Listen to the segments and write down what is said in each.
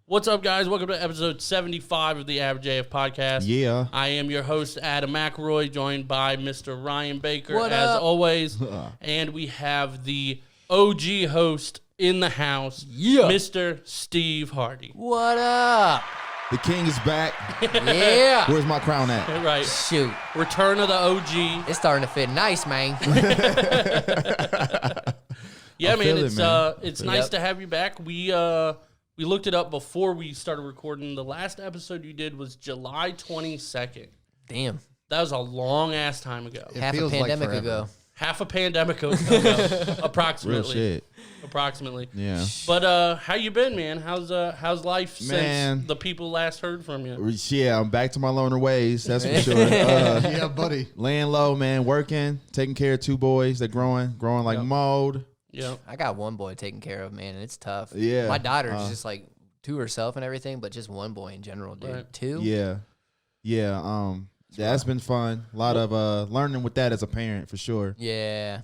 What's up, guys? Welcome to episode 75 of the Average AF podcast. Yeah. I am your host, Adam McElroy, joined by Mr. Ryan Baker, What as up? always. And we have the OG host in the house, Mr. Steve Hardy. What up? The king is back. Yeah. Where's my crown at? Right. Shoot. Return of the OG. It's starting to fit nice, man. Yeah, I man, feel it, man. It's nice to have you back. We looked it up before we started recording. The last episode you did was July 22nd. Damn. That was a long-ass time ago. Half a pandemic ago. Half a pandemic ago, approximately. Real shit. Approximately. Yeah. But how you been, man? How's life Man. since the people last heard from you? Yeah, I'm back to my loner ways. That's for sure. Yeah, buddy. Laying low, man. Working, taking care of two boys. They're growing like mold. Yeah. I got one boy taken care of, man, and it's tough. Yeah. My daughter's just like to herself and everything, but just one boy in general, dude. Right. Two? Yeah. Yeah. That's been fun. A lot of learning with that as a parent for sure. Yeah.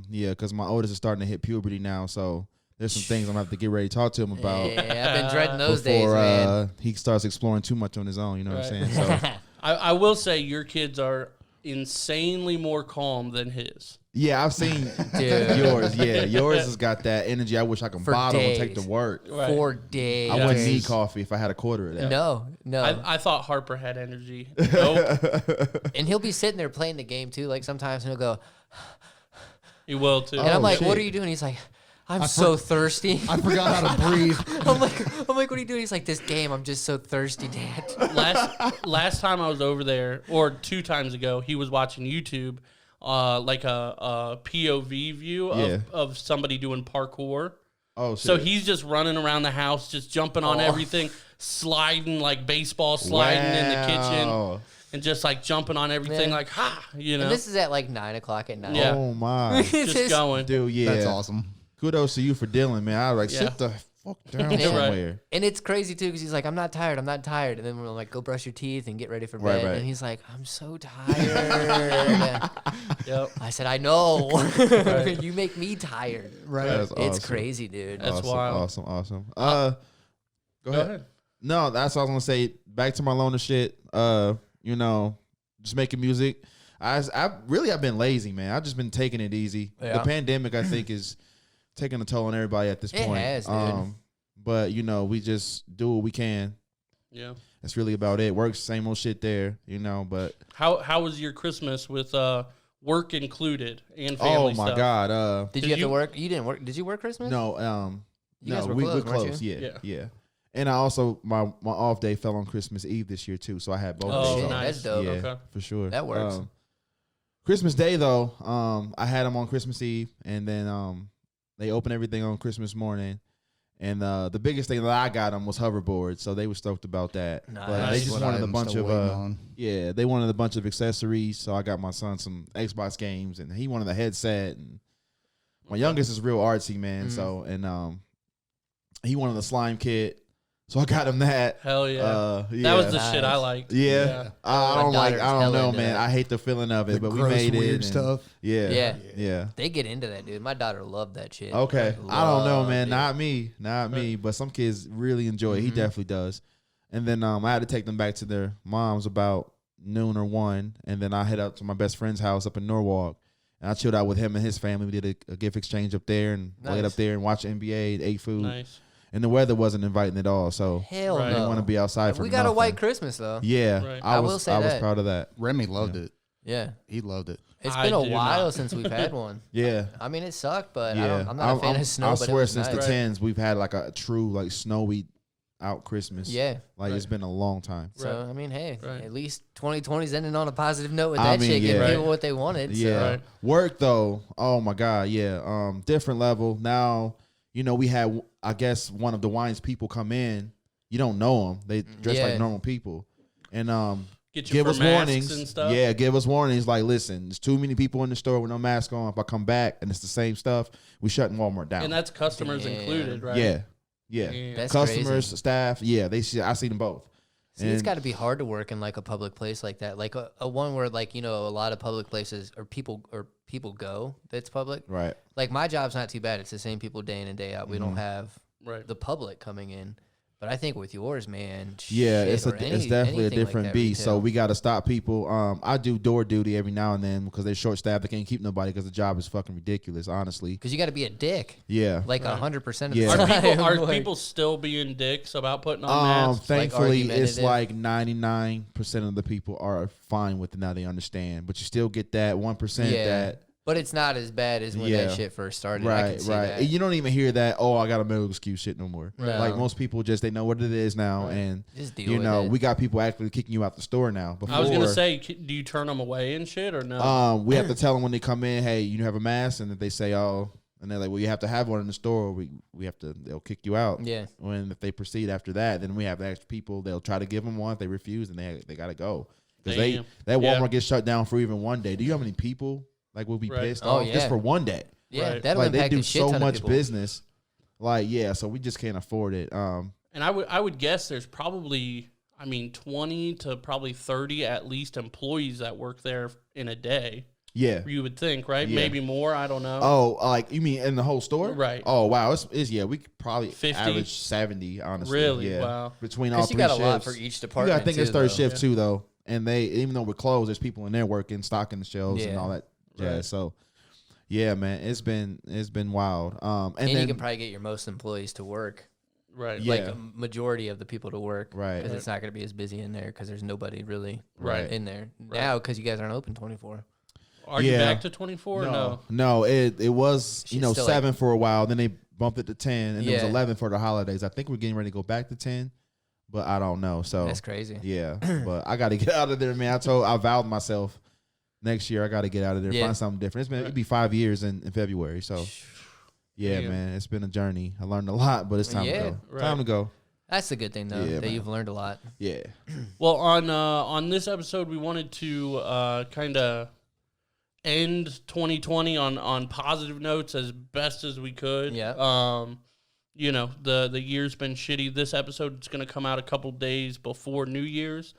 Yeah, because my oldest is starting to hit puberty now, so there's some things I'm gonna have to get ready to talk to him about. Yeah, I've been dreading those before, days, man. he starts exploring too much on his own. You know what I'm saying? So I will say your kids are insanely more calm than his. yeah, I've seen Dude. yours. Yeah, yours has got that energy. I wish I could For bottle and take days. to work. Right. 4 days. I wouldn't need coffee if I had a quarter of that. No. I thought Harper had energy. Nope. And he'll be sitting there playing the game, too. Like, sometimes he'll go, He will, too. and I'm like, shit. what are you doing? He's like, I'm so thirsty. I forgot how to breathe. I'm like, what are you doing? He's like, this game, I'm just so thirsty, Dad. Last time I was over there, or 2 times ago, he was watching YouTube, like a POV view of somebody doing parkour. Oh, shit. So he's just running around the house, just jumping on everything, sliding like baseball sliding in the kitchen, and just like jumping on everything, Man. like you know. And this is at like 9 o'clock at night. Yeah. Oh my, just going. dude. Yeah, That's awesome. Kudos to you for dealing, man. I was like, sit the fuck down Yeah. somewhere. And it's crazy too because he's like, I'm not tired. And then we're like, go brush your teeth and get ready for Right, bed. right. And he's like, I'm so tired. Yep. I said, I know. Right. You make me tired. Right. That's It's awesome. crazy, dude. That's awesome, wild. Awesome. Go Go ahead. ahead. No, that's what I was gonna say. Back to my loner shit. You know, just making music. I've been lazy, man. I've just been taking it easy. Yeah. The pandemic, I think, is taking a toll on everybody at this It point. has, dude. But you know, we just do what we can. Yeah. That's really about it. Works, same old shit there, you know. But How was your Christmas with work included and family oh my stuff? god, Did you have to work? You didn't work? Did you work Christmas? no, You no, guys were we're closed, weren't closed. you? Yeah. And I also my off day fell on Christmas Eve this year too, so I had both Oh, days shit, off. nice. that's dope. Yeah, Okay. for sure. That works. Christmas Day though, I had them on Christmas Eve, and then they opened everything on Christmas morning. And the biggest thing that I got them was hoverboards, so they were stoked about that. Nice. But they That's just what wanted a I'm bunch still of waiting on. they wanted a bunch of accessories. So I got my son some Xbox games, and he wanted a headset. And my youngest is real artsy, man. So he wanted a slime kit, so I got him that. Hell yeah. Yeah. That was the Nice. shit I liked. Yeah, I My don't daughter's know, hella into man. that. I hate the feeling of it, The but we gross, made it. weird and- stuff. Yeah, Yeah. They get into that, dude. My daughter loved that shit. Okay, I don't know, man. Loved Not me. But some kids really enjoy it. He definitely does. And then I had to take them back to their mom's about noon or 1, and then I head up to my best friend's house up in Norwalk, and I chilled out with him and his family. We did a gift exchange up there and played Nice. up there and watched NBA, ate food, Nice. and the weather wasn't inviting at all. So Hell Right. I didn't no. want to be outside for We got a nothing. white Christmas though. Yeah, Right. I will was say I was that. proud of that. Remy loved it. Yeah. He loved it. It's I been a do while not. since we've had one. Yeah. I mean, it sucked, but Yeah, I'm not a fan of snow. I but it swear was since nice. the Right. 10s we've had like a true like snowy out Christmas. Yeah. Like it's been a long time. So Right. I mean, hey, Right. at least 2020's ending on a positive note with I that mean, shit, giving yeah. people what they wanted. Yeah. So. Right. Work though, oh my God, yeah. Different level. Now, you know, we had I guess one of the wines people come in. You don't know them. They dress Yeah. like normal people. And Get you give for us masks warnings. and stuff. Yeah, give us warnings. Like, listen, there's too many people in the store with no mask on. If I come back and it's the same stuff, we shutting Walmart down. And that's customers Damn. included, right? Yeah. That's Customers, crazy. staff, yeah, I see them both. See, it's And- got to be hard to work in like a public place like that, like a one where like a lot of public places or people go that's public. Right. Like my job's not too bad; it's the same people day in and day out. We don't have Right. the public coming in, But I think with yours, man, Yeah, shit, it's or it's definitely a anything like different that beast. So retail. we got to stop people. I do door duty every now and then because they're short staffed. They can't keep nobody because the job is fucking ridiculous. Honestly. Because you got to be a dick. Yeah. Like 100% of Yeah. the time. Are Like, people still being dicks about putting on masks? Thankfully, it's argumentative? like 99% of the people are fine with it now. They understand, but you still get that 1% that. But it's not as bad as when that shit first started. I can see that. And you don't even hear that. Oh, I got a medical excuse shit no more. Right. Like most people, they know what it is now, and Just deal with it. we got people actually kicking you out the store now. Before, I was gonna say, do you turn them away and shit or no? we have to tell them when they come in, hey, you have a mask, and if they say, oh, and they're like, well, you have to have one in the store. We have to. They'll kick you out. Yeah. When if they proceed after that, then we have extra people. They'll try to give them one. If they refuse, then they got to go because that Walmart gets shut down for even one day. Do you know how many people? Like we'll be pissed off just for one day. Yeah, Right. that'll Like they impact do a shit so ton of much people. business. Like so we just can't afford it. And I would guess there's probably 20 to probably 30 at least employees that work there in a day. Yeah. You would think, right? Yeah. Maybe more. I don't know. Oh, like you mean in the whole store? Right. Oh wow, it's we could probably 50? average 70. Honestly, Really? Yeah. Wow. Between all Because three you got shifts, a lot for each you department. got to think it's too, third though. shift too, though. And they even though we're closed, there's people in there working, stocking the shelves and Yeah. all that jazz. Right. So, yeah, man, it's been wild. And And then you can probably get your most employees to work. Right. Yeah. Like a majority of the people to work. Right. Because it's not going to be as busy in there because there's nobody really Right. in there. Now, because you guys aren't open 24. Are you Yeah. back to 24? No. no, it was Shit's still 7 for a while. Then they bumped it to 10, and it was Yeah. 11 for the holidays. I think we're getting ready to go back to 10, but I don't know. So That's crazy. yeah, but I got to get out of there, man. I vowed myself next year I got to get out of there, Yeah. find something different. It'll be 5 years in February, so yeah, Damn. man, it's been a journey. I learned a lot, but it's time to go. Right. Time to go. That's the good thing, though, Yeah, that man. you've learned a lot. Yeah, Well, on this episode, we wanted to kind of end 2020 on positive notes as best as we could. Yeah. The year's been shitty. This episode is going to come out a couple days before New Year's.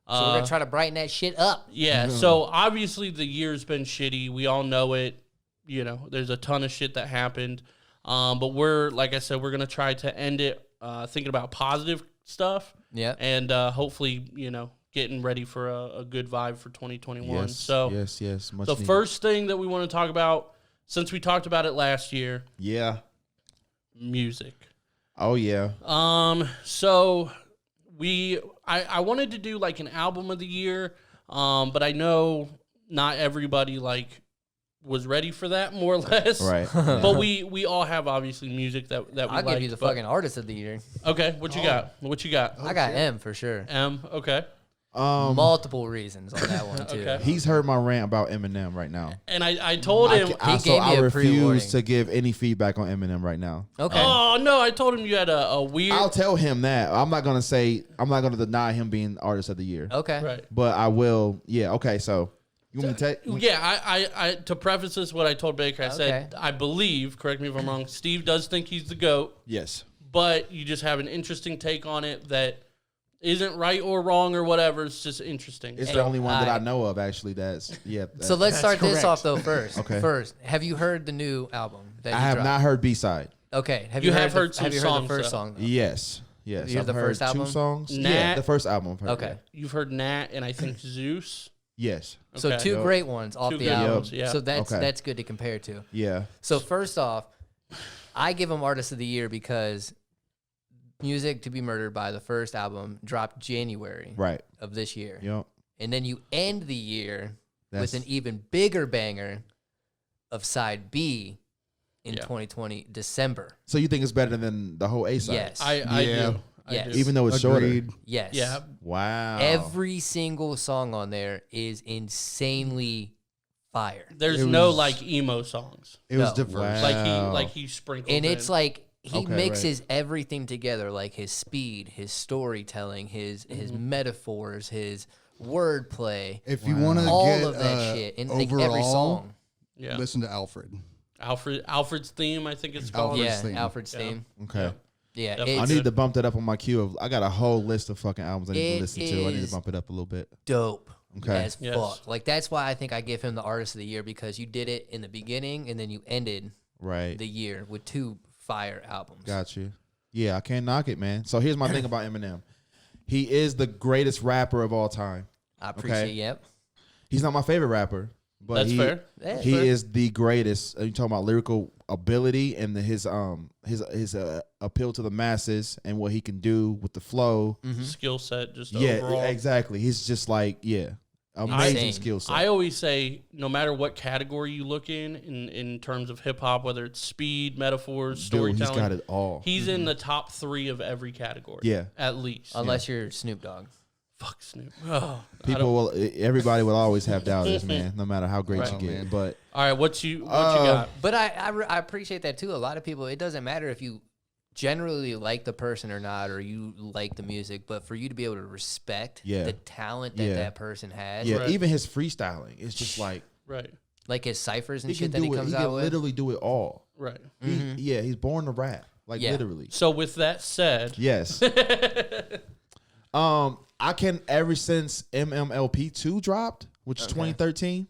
So we're going to try to brighten that shit up. Yeah, so obviously the year's been shitty. We all know it. There's a ton of shit that happened. But like I said, we're going to try to end it thinking about positive stuff. Yeah. And hopefully, getting ready for a good vibe for 2021. So yes, much the needed. first thing that we want to talk about, since we talked about it last year, yeah, music. oh yeah, So I wanted to do like an album of the year, but I know not everybody was ready for that, more or less. right. But we all have obviously music that we I'll give you the but- fucking artist of the year. Okay, what you got? What you got? I got M for sure. Okay. Multiple reasons on that one, too. Okay. He's heard my rant about Eminem right now. And I told him. He gave me I a pre-warning. refuse to give any feedback on Eminem right now. Okay. Oh no! I told him you had a weird. I'll tell him that. I'm not gonna deny him being artist of the year. Okay. Right. But I will. Yeah. Okay. So you want me to take? Yeah, I to preface this, what I told Baker, I said, Okay. I believe, correct me if I'm wrong, Steve does think he's the GOAT, Yes. but you just have an interesting take on it that isn't right or wrong or whatever. It's just interesting. It's So- the only one that I I- know of actually. That's So let's start this correct. off, though, first. Okay. First, have you heard the new album that I you have dropped? not heard B side. Okay. You have heard some have you heard songs, the first though. song? Though? Yes. Yes. Have you heard I've the first two album? songs. Nat. Yeah, the first album. I've heard, Okay. yeah. You've heard Nat and I think Zeus. Yes. So Okay. two Yep. great ones off Two the good album. ones, yeah. So that's Okay. that's good to compare to. Yeah. So first off, I give him Artist of the Year because Music to Be Murdered By, the first album, dropped January Right. of this year. Yep. And then you end the year That's with an even bigger banger of Side B in Yeah. 2020, December. so you think it's better than the whole A side? Yes. I Yeah. do. I Yes. do. Even though it's shorter. Agreed. Yes. Yeah. Wow. Every single song on there is insanely fire. There's It no was- like emo songs. It was No. diverse. Wow. Like he sprinkles And it's in. like he Okay, mixes everything together, like his speed, his storytelling, his Mm-hmm. metaphors, his wordplay, If you want to all get of that shit in like every overall, song. yeah. listen to Alfred. Alfred's theme, I think it's called. Alfred's Yeah, theme. Alfred's Yeah. theme. Okay. Yeah, Definitely. I it's need to bump that up on my queue. I got a whole list of fucking albums I need It to listen to. I need is- to bump it up a little bit. dope Okay. as Yes. fuck. Like that's why I think I give him the Artist of the Year because you did it in the beginning and then you ended Right. the year with two fire albums. Got you. Yeah, I can't knock it, man. So here's my thing about Eminem. He is the greatest rapper of all time. I appreciate. Okay. Yep. He's not my favorite rapper, but That's fair. That's he fair. is the greatest. You talking about lyrical ability and his appeal to the masses and what he can do with the flow. Skill set, just Yeah, overall. exactly. He's just like amazing Insane. skill set. I always say, no matter what category you look in terms of hip hop, whether it's speed, metaphors, Dude, storytelling, he's got it all. he's in the top 3 of every category. Yeah. At least. Unless you're Snoop Dogg. Fuck Snoop. Oh, Everybody will always have doubters, man, no matter how great Right. you get. But all right, what you got? But I appreciate that too. A lot of people, it doesn't matter if you generally like the person or not, or you like the music, but for you to be able to respect the talent that that person has, yeah, Right. even his freestyling, it's just like Right. like his ciphers and he shit can that he do it. comes He out can with. literally do it all. Right. He's born to rap, like Yeah. literally. So with that said, Yes. I can ever since MMLP2 dropped, which is 2013.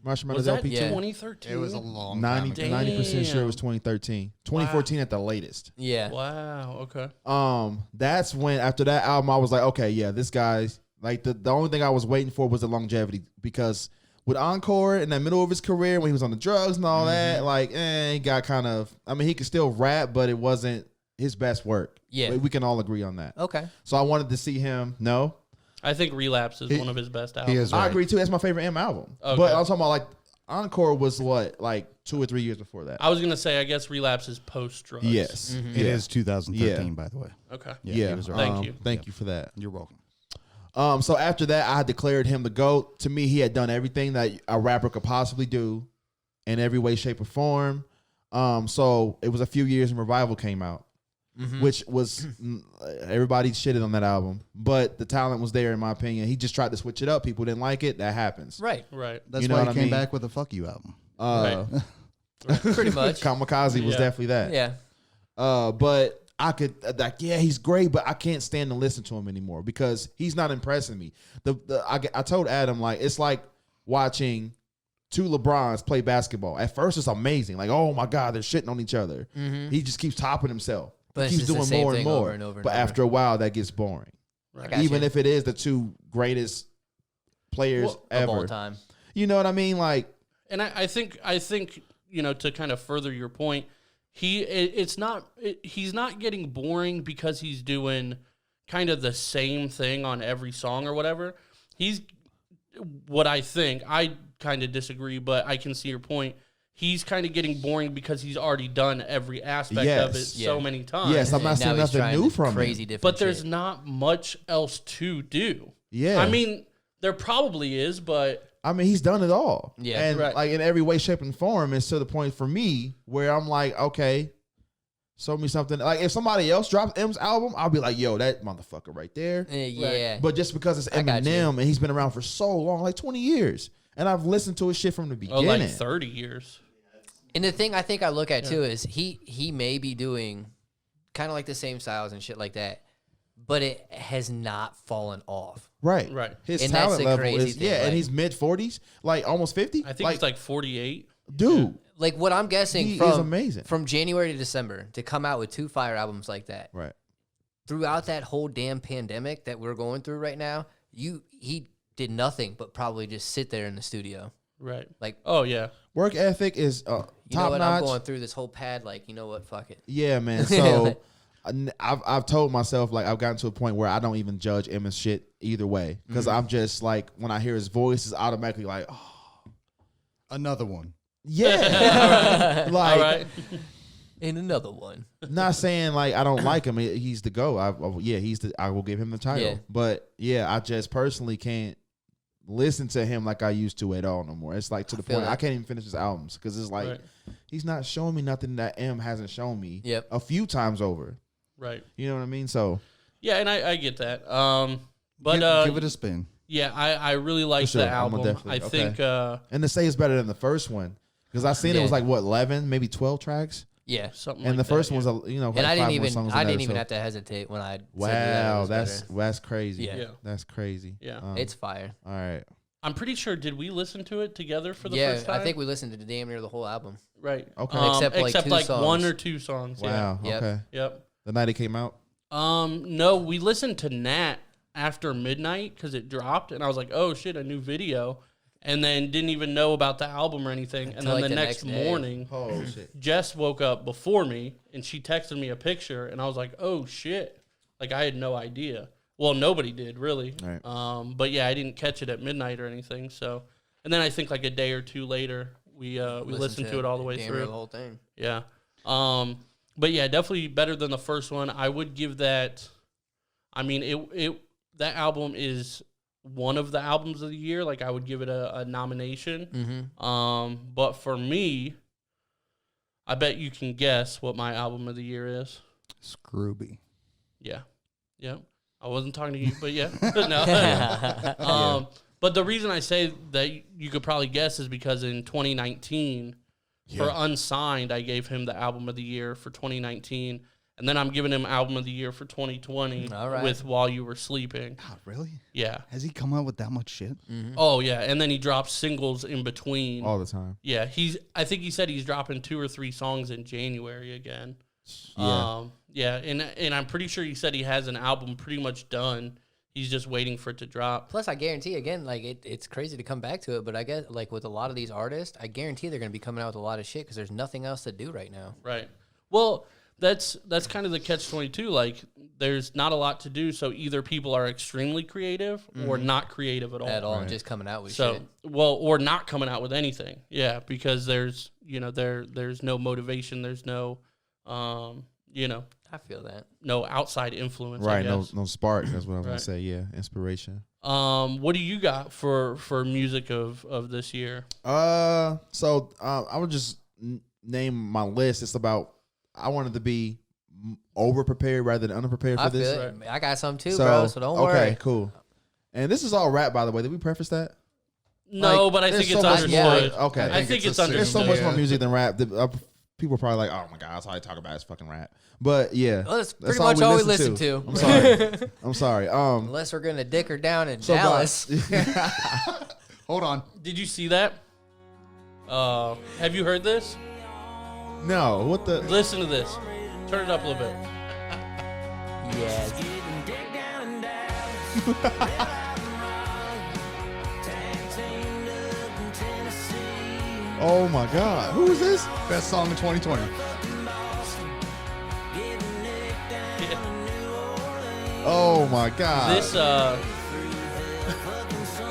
Marshall was Mathers that LP2. 2013? It was a long time ago. 90% sure it was Damn. 2013. 2014 at the latest. Yeah. Wow. Okay. That's when after that album I was like, okay, yeah, this guy's like the only thing I was waiting for was the longevity, because with Encore in the middle of his career when he was on the drugs and all that, like he got kind of, I mean, he could still rap, but it wasn't his best work. Yeah. We can all agree on that. Okay. So I wanted to see him. No, I think Relapse is one of his best albums. He is I right. agree too. That's my favorite M album. Okay. But I'm talking about like Encore was what, like 2 or 3 years before that. I was gonna say, I guess Relapse is post drugs. Yes. It is 2013, Yeah. by the way. Okay. Yeah, he was right. Thank you. Thank you for that. You're welcome. So after that, I declared him the GOAT. To me, he had done everything that a rapper could possibly do in every way, shape, or form. So it was a few years and Revival came out, which was everybody shitted on that album, but the talent was there in my opinion. He just tried to switch it up. People didn't like it. That happens. Right. Right. That's You know why what he I came mean? back with a Fuck You album. Pretty much. Kamikaze was Yeah. definitely that. Yeah. But I could he's great, but I can't stand to listen to him anymore because he's not impressing me. I told Adam, like, it's like watching two LeBrons play basketball. At first, it's amazing, like, oh my god, they're shitting on each other. He just keeps topping himself. But He it's keeps just the doing same more and thing more. over and over and But over. after a while, that gets boring. I got Even you. if it is the two greatest players Well, Of all ever. time. You know what I mean? Like, And I think to kind of further your point, he's not getting boring because he's doing kind of the same thing on every song or whatever. He's what I think. I kind of disagree, but I can see your point. He's kind of getting boring because he's already done every aspect of it Yes. so Yeah. many times. yes, I'm not And seeing now he's nothing trying new from crazy him. different But there's shit. not much else to do. Yeah. I mean, there probably is, but I mean, he's done it all. Yeah. And Right. like in every way, shape, and form, it's to the point for me where I'm like, okay, show me something. Like if somebody else drops M's album, I'll be like, yo, that motherfucker right there. Yeah. But just because it's I got you. Eminem and he's been around for so long, like 20 years, and I've listened to his shit from the beginning. like 30 years. And the thing I think I look at too is he may be doing kind of like the same styles and shit like that, but it has not fallen off. Right. Right. His And that's talent the level crazy is, thing, and like- he's mid 40s, like almost 50. I think it's like 48. dude. Like what I'm guessing He from is amazing. from January to December to come out with 2 fire albums like that. Right. Throughout that whole damn pandemic that we're going through right now, he did nothing but probably just sit there in the studio. Right. Like, Oh, yeah. Work ethic is you know top what, I'm notch. going through this whole pad, like, you know what, fuck it. Yeah, man. So I've told myself, like, I've gotten to a point where I don't even judge Emma's shit either way, because I'm just like, when I hear his voice, it's automatically like, oh, Another one. yeah. All Like, right. And another one. not saying like I don't like him. He's the GOAT. I will give him the title. Yeah. But yeah, I just personally can't listen to him like I used to at all no more. It's like to the feel point that. I can't even finish his albums because it's like Right. he's not showing me nothing that M hasn't shown me Yep. a few times over. Right. You know what I mean? So Yeah, and I get that. But Give it a spin. yeah, I really like sure, the I'm album. gonna definitely- I think and to say it's better than the first one because I seen it Yeah. was like what 11, maybe 12 tracks, Yeah. something and like the first that, one yeah. was like And I 5 didn't more even songs I on there, didn't even so- have to hesitate when I said that Wow, was better. that's crazy. Yeah. Yeah. That's crazy. Yeah. It's fire. all right. I'm pretty sure, did we listen to it together for the Yeah, first time? I think we listened to damn near the whole album. Right. Okay. Except, like, two like songs. 1 or 2 songs. Wow. Yep. Okay. Yeah. Yep. The night it came out? No, we listened to Nat after midnight because it dropped, and I was like, oh shit, a new video. And then didn't even know about the album or anything. And then like the the next next day. morning, Oh shit. Jess woke up before me, and she texted me a picture, and I was like, oh shit. Like, I had no idea. Well, nobody did, really. Right. But yeah, I didn't catch it at midnight or anything. So, and then I think like a day or two later, we listened to it all the way through. The whole thing. Yeah. But yeah, definitely better than the first one. I would give that. I mean, that album is one of the albums of the year. Like, I would give it a nomination. Mm-hmm. But for me, I bet you can guess what my album of the year is. Scruby. Yeah. Yeah. I wasn't talking to you, but yeah. No. But the reason I say that you could probably guess is because in 2019, for Unsigned, I gave him the album of the year for 2019. And then I'm giving him album of the year for 2020 with While You Were Sleeping. God, really? Yeah. Has he come out with that much shit? Mm-hmm. Oh, yeah. And then he drops singles in between. All the time. Yeah. I think he said he's dropping 2 or 3 songs in January again. Yeah. Yeah. And I'm pretty sure he said he has an album pretty much done. He's just waiting for it to drop. Plus, I guarantee, again, like, it's crazy to come back to it, but I guess, like, with a lot of these artists, I guarantee they're going to be coming out with a lot of shit because there's nothing else to do right now. Right. Well, that's kind of the catch-22. Like, there's not a lot to do, so either people are extremely creative or not creative at all. And just coming out with So, shit. well, or not coming out with anything. Yeah, because there's no motivation. There's no, I feel that. no outside influence. Right. I guess. No spark. That's what I was gonna Right. say. Yeah. Inspiration. What do you got for music of this year? So I would just name my list. It's about I wanted to be over prepared rather than underprepared for I this. feel it. I got some too, bro, so don't worry. Okay, cool. And this is all rap, by the way. Did we preface that? No, Like, but I there's think it's so much understood. more- okay. I think it's There's understood. so much more Yeah. music than rap. People are probably like, "Oh my god, that's all I talk about is fucking rap." But yeah, Well, that's pretty all much all we listen to. I'm sorry. I'm sorry. Unless we're going to dick her down in So Dallas. Hold on. Did you see that? Have you heard this? no, what the? Listen to this. Turn it up a little bit. Yes. Oh my god, who is this? Best song of 2020. Oh my god. This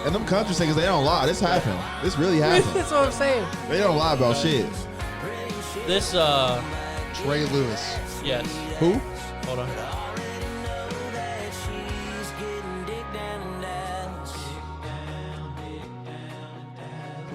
And them country singers, they don't lie. This happened. This really happened. That's what I'm saying. They don't lie about shit. Trey Lewis. yes. Who? Hold on.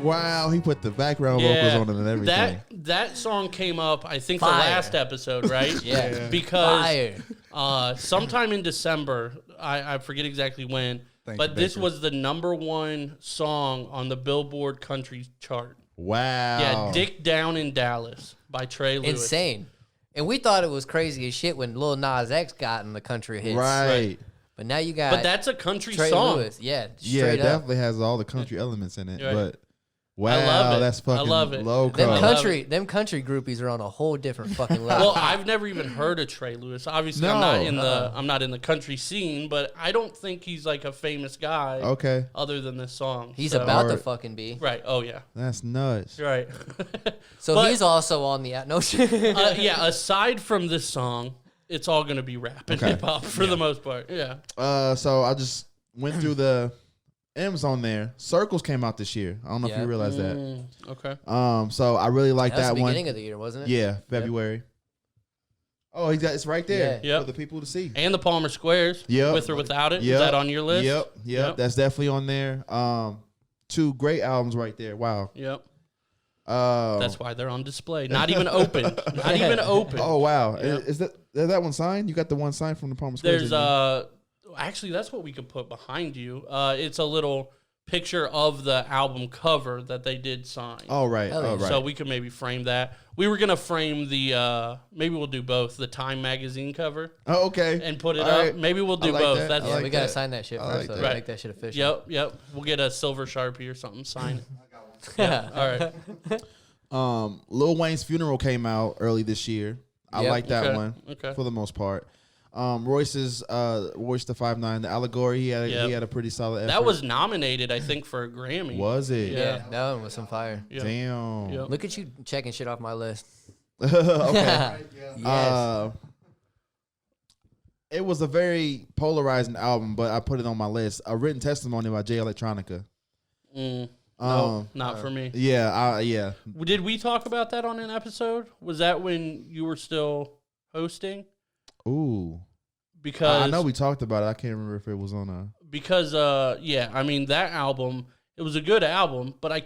Wow, he put the background vocals on it and everything. That song came up, I think, the Fire. last episode, right? Yeah. Because Fire. sometime in December, I forget exactly when, Thank but you, this Baker. was the #1 song on the Billboard Country chart. Wow. Yeah, Dick Down in Dallas by Trey Lewis. Insane. And we thought it was crazy as shit when Lil Nas X got in the country hits. Right. But now you got But that's a country Trey song. Lewis. Yeah, Yeah, straight it up. definitely has all the country elements in it. Right. But wow, I love it. that's fucking I love it. loco. Them love country groupies are on a whole different fucking level. Well, I've never even heard of Trey Lewis. Obviously, I'm not in the country scene, but I don't think he's like a famous guy. Okay, Other than this song, He's So- about to Alright. fucking be. right. Oh yeah, that's nuts. right. So But- he's also on the no shit. Yeah. Aside from this song, it's all gonna be rap and Okay. hip hop for the most part. Yeah. So I just went through the M's on there. Circles came out this year. I don't know if Yeah. you realize that. Okay. So I really like That was that the one. beginning of the year, wasn't it? Yeah, February. Oh, it's right there Yeah. for the people to see. And the Palmer Squares. Yep. With or without it. Is Yep. that on your list? Yep. That's definitely on there. 2 great albums right there. Wow. Yep. That's That's why they're on display. Not even open. Not even open. Oh wow. Yep. Is that one signed? You got the one signed from the Palmer Squares? There's actually that's what we could put behind you. It's a little picture of the album cover that they did sign. Oh right. Hell yeah. Oh right. So we could maybe frame that. We were gonna frame the maybe we'll do both, the Time magazine cover Oh okay. and put it All up. right. Maybe we'll do I like both. that. That's I Yeah, like we gotta that. sign that shit I first. like though, that. to Right. Make that shit official. Yep. We'll get a silver Sharpie or something, sign it. Yeah. All right. Lil Wayne's funeral came out early this year. I like that Okay. one Okay. for the most part. Royce's Royce the 5'9", the allegory. He had a pretty solid effort. That was nominated, I think, for a Grammy. Was it? Yeah. that one was some fire. Yeah. Damn. Yeah. Look at you checking shit off my list. Okay. Yes. It was a very polarizing album, but I put it on my list. A Written Testimony by Jay Electronica. No, not for me. Yeah. Did we talk about that on an episode? Was that when you were still hosting? Ooh. Because I know we talked about it. I can't remember if it was on a. Because I mean that album, it was a good album, but I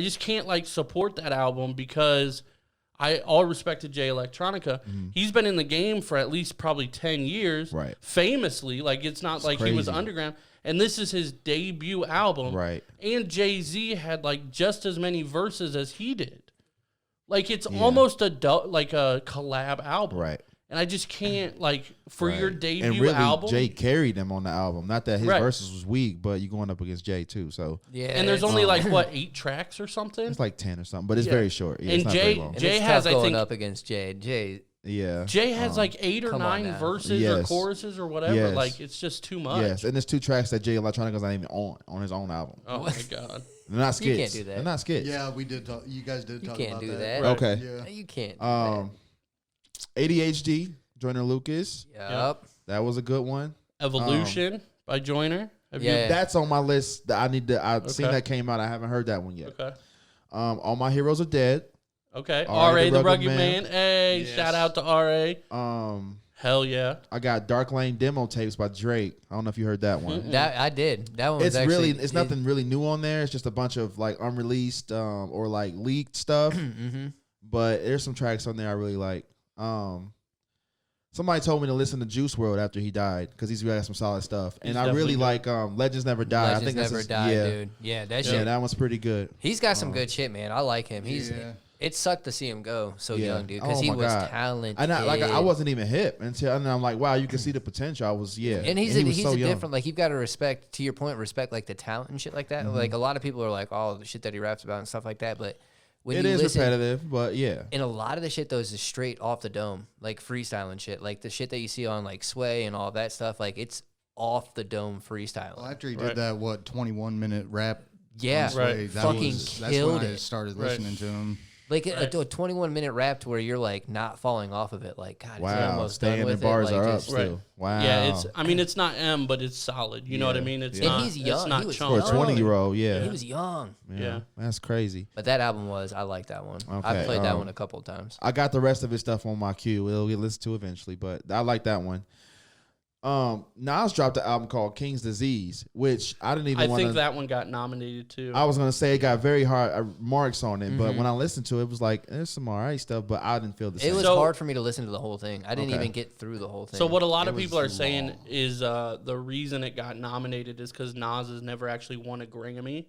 just can't like support that album because all respect to Jay Electronica. He's been in the game for at least probably 10 years. Right. Famously, like it's not like he was underground. And this is his debut album. Right. And Jay-Z had like just as many verses as he did. Like it's almost a collab album. Right. And I just can't for your debut and really, album. Jay carried him on the album. Not that his verses was weak, but you're going up against Jay too. So Yeah. And there's only 8 tracks or something. it's like 10 or something, but it's very short. Yeah, And it's not Jay- very long. And Jay it's has, tough I going think- up against Jay. Yeah. Jay has 8 or come on 9 now. verses or Yes. choruses or whatever. Yes. Like it's just too much. Yes, and there's 2 tracks that Jay Electronica's not even on his own album. Oh my god. They're not skits. You can't do that. They're not skits. Yeah, we did talk. You guys did You talk can't about do that. that. Okay. Yeah. You can't do that. ADHD, Joyner Lucas. Yup. That was a good one. Evolution by Joyner. Have you- Yeah. That's on my list. That I need to. I've seen Okay. that came out. I haven't heard that one yet. Okay. All My Heroes Are Dead. Okay. R.A. R.A. the the Rugged Rugged Man. Man. Hey, Yes. shout out to R.A. Hell yeah. I got Dark Lane demo tapes by Drake. I don't know if you heard that one. That I did. That one was It's actually, really, it's nothing really new on there. It's just a bunch of unreleased or leaked stuff. But there's some tracks on there I really like. Somebody told me to listen to Juice WRLD after he died because he's got some solid stuff. He's And I really definitely like Legends Never Die. Legends I think Never that's Die, yeah, dude. Yeah, that yeah, shit. that one's pretty good. He's got some good shit, man. I like him. Yeah. It sucked to see him go so Yeah. young, dude, because Oh he my was God. talented. And I wasn't even hip until, and I'm like, wow, you can see the potential. I was, And he's he a, was he's so a young. different, like, you've got to respect, to your point, respect, like, the talent and shit like that. Like, a lot of people are like, oh, the shit that he raps about and stuff like that. But when It you is listen, repetitive, but yeah. and a lot of the shit, though, is just straight off the dome, like freestyling shit. Like, the shit that you see on, like, Sway and all that stuff, like, it's off the dome freestyling. Well, after he Right. did that, 21-minute rap? Yeah, on Sway, that fucking that's killed when I it. started Right. listening to him. Like a 21-minute rap to where you're like not falling off of it. Like, God, is he Wow, almost done staying with the bars it? Like, are up just- still. Right. Wow. Yeah, it's not M, but it's solid. You know what I mean? It's Yeah. not. And he's young. It's not He was For a chunk. young. 20-year-old, yeah. He was young. Yeah. That's crazy. But that album was, I like that one. Okay, I played that one a couple of times. I got the rest of his stuff on my queue. It'll get listened to eventually, but I like that one. Nas dropped an album called King's Disease, which I didn't even I want think to. that one got nominated too. I was going to say it got very hard marks on it, but when I listened to it, it was like, there's some all right stuff, but I didn't feel the same. It was So- hard for me to listen to the whole thing. I didn't Okay. even get through the whole thing. So what a lot It of was people are saying long. is the reason it got nominated is because Nas has never actually won a Grammy,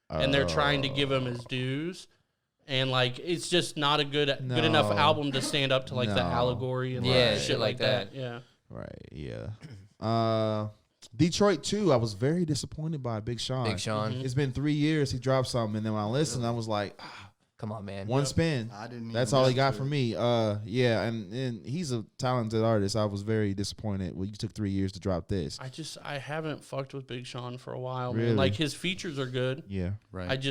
and they're trying to give him his dues, and like it's just not a good enough No. album to stand up to like the No. allegory and Yeah, like, shit like that. Yeah, Right, yeah. Detroit 2, I was very disappointed by Big Sean. Big Sean. It's been 3 years he dropped something, and then when I listened, I was like, Come on, man. one spin. I didn't. That's even all he listen got to for it. me. Yeah, and he's a talented artist. I was very disappointed. Well, you took 3 years to drop this. I haven't fucked with Big Sean for a while, Really? man. Like his features are good. Yeah, Right.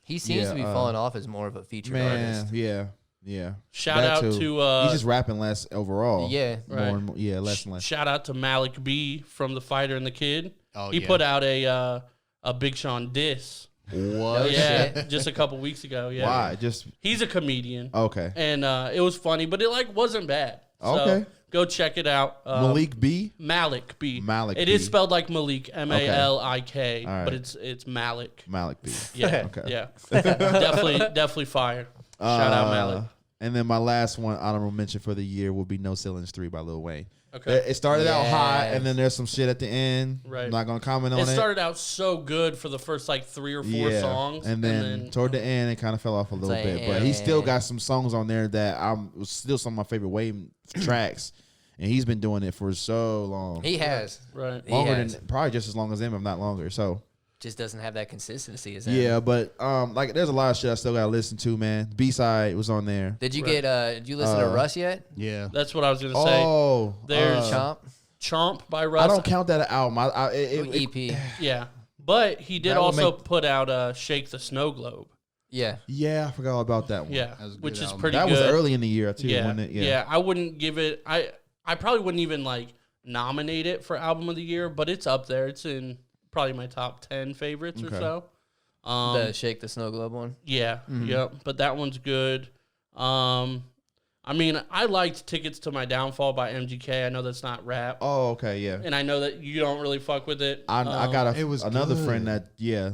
He seems to be Yeah, falling off as more of a featured man. artist. Yeah. Shout That out too. to he's just rapping less overall. Yeah. More Right. and more, yeah, less and less. shout out to Malik B from The Fighter and the Kid. Oh, He yeah. put out a Big Sean diss. Oh, Yeah, shit. just a couple weeks ago. Yeah, Why? Just he's a comedian, okay. and it was funny, but it like wasn't bad. So Okay. go check it out. Malik B. Malik B. Malik It B. is spelled like Malik, Malik, All right. but it's Malik. Malik B. Yeah, Okay. yeah, definitely fire. Shout out Malik. And then my last one, honorable mention for the year, will be No Ceilings 3 by Lil Wayne. Okay. It started out hot, Yes. and then there's some shit at the end. Right. I'm not going to comment on It it. started out so good for the first like 3 or 4 songs, And then toward the end, it kind of fell off a little like, bit. But he still eh. got some songs on there that was still some of my favorite Wayne tracks. And he's been doing it for so long. He has. right. He Longer has. than, probably just as long as him, if not longer. So, just doesn't have that consistency as Yeah, but like there's a lot of shit I still gotta listen to, man. B-side was on there. Did you did you listen to Russ yet? Yeah. That's what I was gonna say. Oh, There's Chomp by Russ. I don't count that an album. EP. Yeah, but he did That would also make- put out Shake the Snow Globe. Yeah. Yeah, I forgot all about that one. Yeah, was a good which is album. pretty That good. was early in the year too. Yeah, Wasn't it? yeah. I wouldn't give it. I probably wouldn't even like nominate it for album of the year, but it's up there. It's in probably my top 10 favorites or Okay. so. The Shake the Snow Globe one. Yeah, yep. But that one's good. I mean, I liked Tickets to My Downfall by MGK. I know that's not rap. Oh, okay, yeah. And I know that you don't really fuck with it. I got It was another good. friend that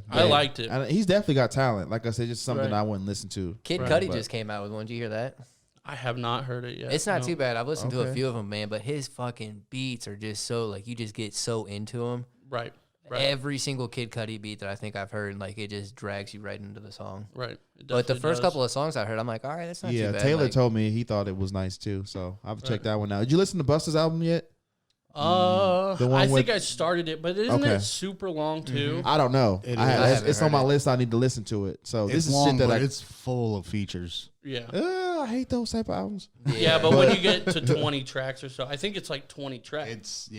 I liked it. He's definitely got talent. Like I said, just something Right. I wouldn't listen to. Kid Right. Cudi But- just came out with one. Did you hear that? I have not heard it yet. It's not No. too bad. I've listened to a Okay. few of them, man. But his fucking beats are just so like you just get so into them. Right. Right. Every single Kid Cudi beat that I think I've heard, like it just drags you right into the song. Right. It But the definitely first does. couple of songs I heard, I'm like, all right, that's not Yeah, too bad. Taylor like, told me he thought it was nice too. So I've Right. checked that one out. Did you listen to Busta's album yet? The one I think with- I started it, but isn't Okay. it super long too? I don't know. It I is. had, I it's haven't it's on heard my it. list. I need to listen to it. So It's this is long, shit that but I. it's full of features. Yeah. I hate those type of albums. Yeah, but when you get to 20 tracks or so, I think it's like 20 tracks. It's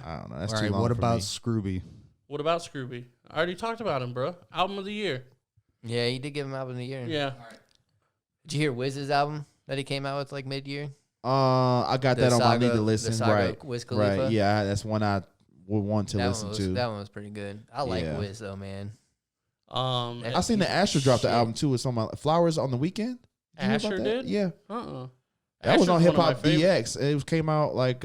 I don't know. That's All too right, long. what for about me. Scruby? What about Scruby? I already talked about him, bro. Album of the year. Yeah, he did give him album of the year. Yeah. Did you hear Wiz's album that he came out with like mid year? I got The that on my Saga- need to the listen. Saga Right. Wiz Khalifa? Right. Yeah, that's one I would want to listen to. That one was pretty good. I like Yeah. Wiz though, man. I seen the Asher drop the Shit. album too. It's on my Flowers on the Weekend. Did you hear about Asher that? did? Yeah. Uh-uh. That was Asher's on one Hip of my Hop favorites. DX. It came out like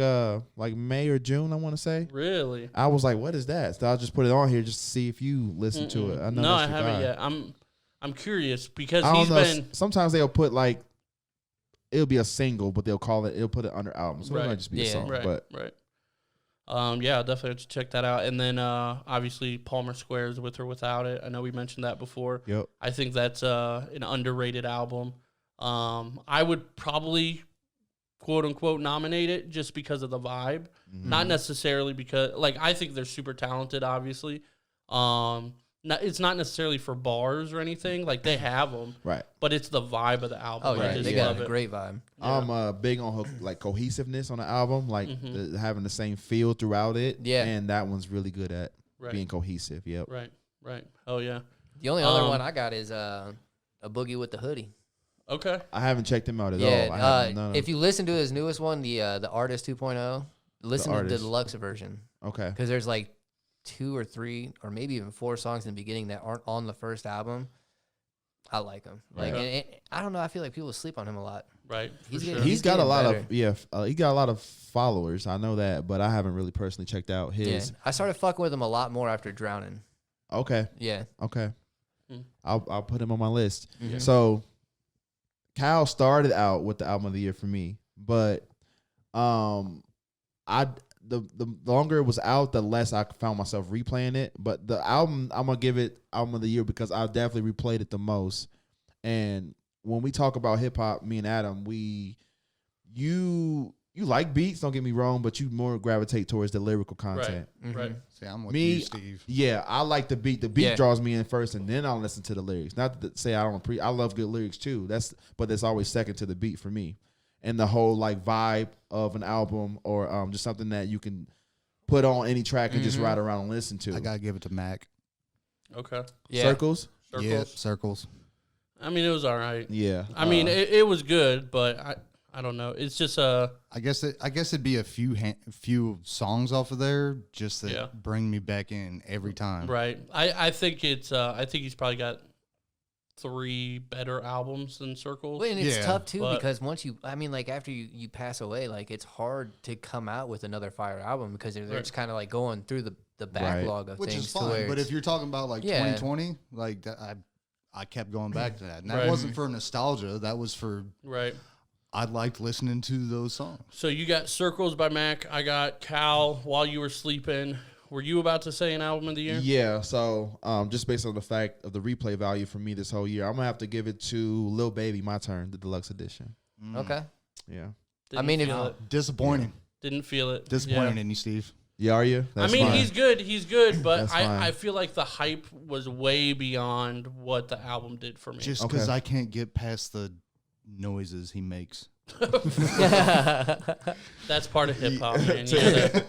May or June, I want to say. Really? I was like, what is that? So I just put it on here just to see if you listen to it. I know No, I that's your haven't guy. yet. I'm curious because I he's don't know. been Sometimes they'll put like it'll be a single, but they'll put it under album. So it Right. might just be a Yeah. song. right, But right. Yeah, I'll definitely have to check that out. And then obviously Palmer Squares With or Without It. I know we mentioned that before. yep. I think that's an underrated album. I would probably quote unquote nominate it just because of the vibe, Mm-hmm. not necessarily because like I think they're super talented. Obviously, it's not necessarily for bars or anything. Like they have them, Right. but it's the vibe of the album. Oh I yeah, just they love got a it. great vibe. Yeah. I'm big on like cohesiveness on the album, like having the same feel throughout it. Yeah. And that one's really good at Right. being cohesive. Yep. Right. Oh yeah. The only other one I got is a Boogie with the Hoodie. Okay. I haven't checked him out at all. I Yeah, haven't, none of- if you listen to his newest one, the Artist 2.0, listen to the Artist. deluxe version okay. because there's like 2 or 3 or maybe even 4 songs in the beginning that aren't on the first album. I like him. Like Right. and I don't know. I feel like people sleep on him a lot. Right. For He's sure. getting- He's got a getting lot better. of he got a lot of followers. I know that, but I haven't really personally checked out Yeah, his. I started fucking with him a lot more after Drowning. Okay. Yeah, Okay. Hmm. I'll put him on my list. Mhm. So Kyle started out with the album of the year for me, but the longer it was out, the less I found myself replaying it. But the album, I'm gonna give it album of the year because I definitely replayed it the most. And when we talk about hip hop, me and Adam, you like beats, don't get me wrong, but you more gravitate towards the lyrical content. Right. See, I'm with Me- you, Steve. Yeah, I like the beat. The beat Yeah. draws me in first, and then I'll listen to the lyrics. Not to say I don't I love good lyrics too. But that's always second to the beat for me, and the whole like vibe of an album or just something that you can put on any track and just ride around and listen to. I gotta give it to Mac. Okay. yeah. Circles. Circles. Yeah, circles. I mean, it was all right. Yeah, I mean, it was good, but I don't know. It's just I guess it'd be a few songs off of there just that Yeah. bring me back in every time. right. I think it's I think he's probably got 3 better albums than Circles. Well, and it's Yeah, tough too but- because once like after you pass away, like it's hard to come out with another fire album because they're Right. just kind of like going through the backlog of Which things. is to fine, where but it's- if you're talking about like Yeah. 2020, like that, I kept going back to that, and that Right. wasn't for nostalgia. That was for Right. I liked listening to those songs. So you got Circles by Mac. I got Cal, While You Were Sleeping. Were you about to say an album of the year? Yeah, so just based on the fact of the replay value for me this whole year, I'm gonna have to give it to Lil Baby, My Turn, the deluxe edition. okay. Yeah. Didn't mean, if- feel it. Disappointing. Didn't feel it. Disappointing Yeah. in you, Steve. Yeah, are you? I mean, fine. he's good, but fine. I feel like the hype was way beyond what the album did for me. Just because I can't get past the noises he makes. That's part of hip hop, man.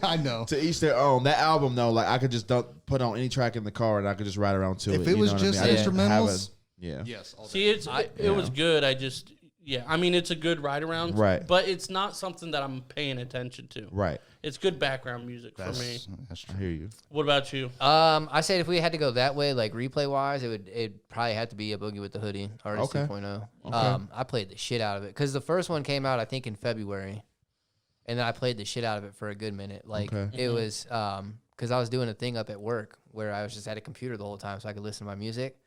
I know. To each their own. That album, though, like I could just put on any track in the car and I could just ride around to it. If it was just instrumentals, yeah. Yes. See, it was good. I mean, it's a good ride around, right? But it's not something that I'm paying attention to, right? It's good background music for me. That's true. I hear you. What about you? I said if we had to go that way, like replay wise, it'd probably have to be a Boogie with the Hoodie, Artist 2.0. Okay. I played the shit out of it because the first one came out I think in February, and then I played the shit out of it for a good minute. Like it was because I was doing a thing up at work where I was just at a computer the whole time, so I could listen to my music,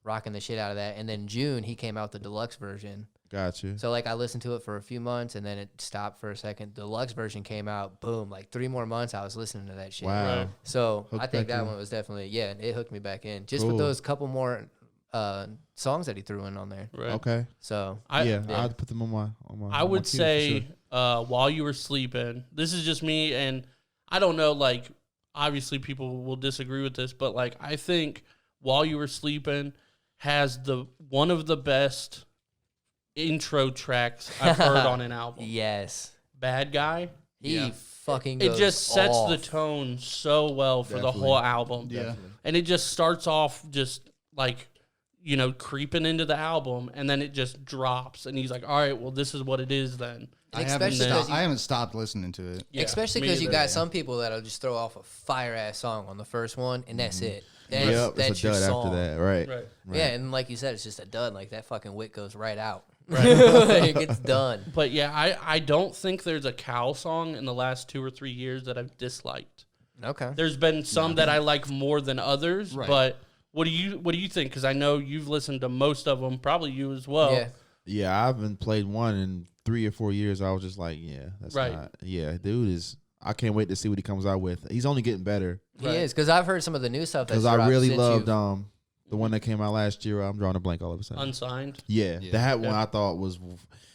rocking the shit out of that. And then June he came out the deluxe version. Got you. So like I listened to it for a few months and then it stopped for a second. The deluxe version came out, boom, like 3 more months I was listening to that shit. Wow. Right. So Hooked I think back that in. one was definitely, it hooked me back in. Just with those couple more songs that he threw in on there. Right. Okay. So I'd put them on my I would say While You Were Sleeping. This is just me, and I don't know, like, obviously people will disagree with this, but like I think While You Were Sleeping has one of the best intro tracks I've heard on an album. Yes. Bad Guy. He fucking It goes just sets off. the tone so well for the whole album. Yeah. And it just starts off just like, creeping into the album, and then it just drops, and he's like, all right, well, this is what it is then. I haven't stopped listening to it. Yeah, especially because you got some people that'll just throw off a fire-ass song on the first one, and that's it. That's it's a your dud song. after that, right? Yeah, and like you said, it's just a dud. Like that fucking wick goes right out. Right. It gets done. But yeah, I don't think there's a Cow song in the last 2 or 3 years that I've disliked. Okay. There's been some that I like more than others, but what do you think? Because I know you've listened to most of them, probably you as well. Yeah. Yeah, I haven't played one in 3 or 4 years. I was just like, that's not. Yeah, dude is. I can't wait to see what he comes out with. He's only getting better. He is, because I've heard some of the new stuff. Because I really loved the one that came out last year. I'm drawing a blank all of a sudden. Unsigned. Yeah. That one I thought was,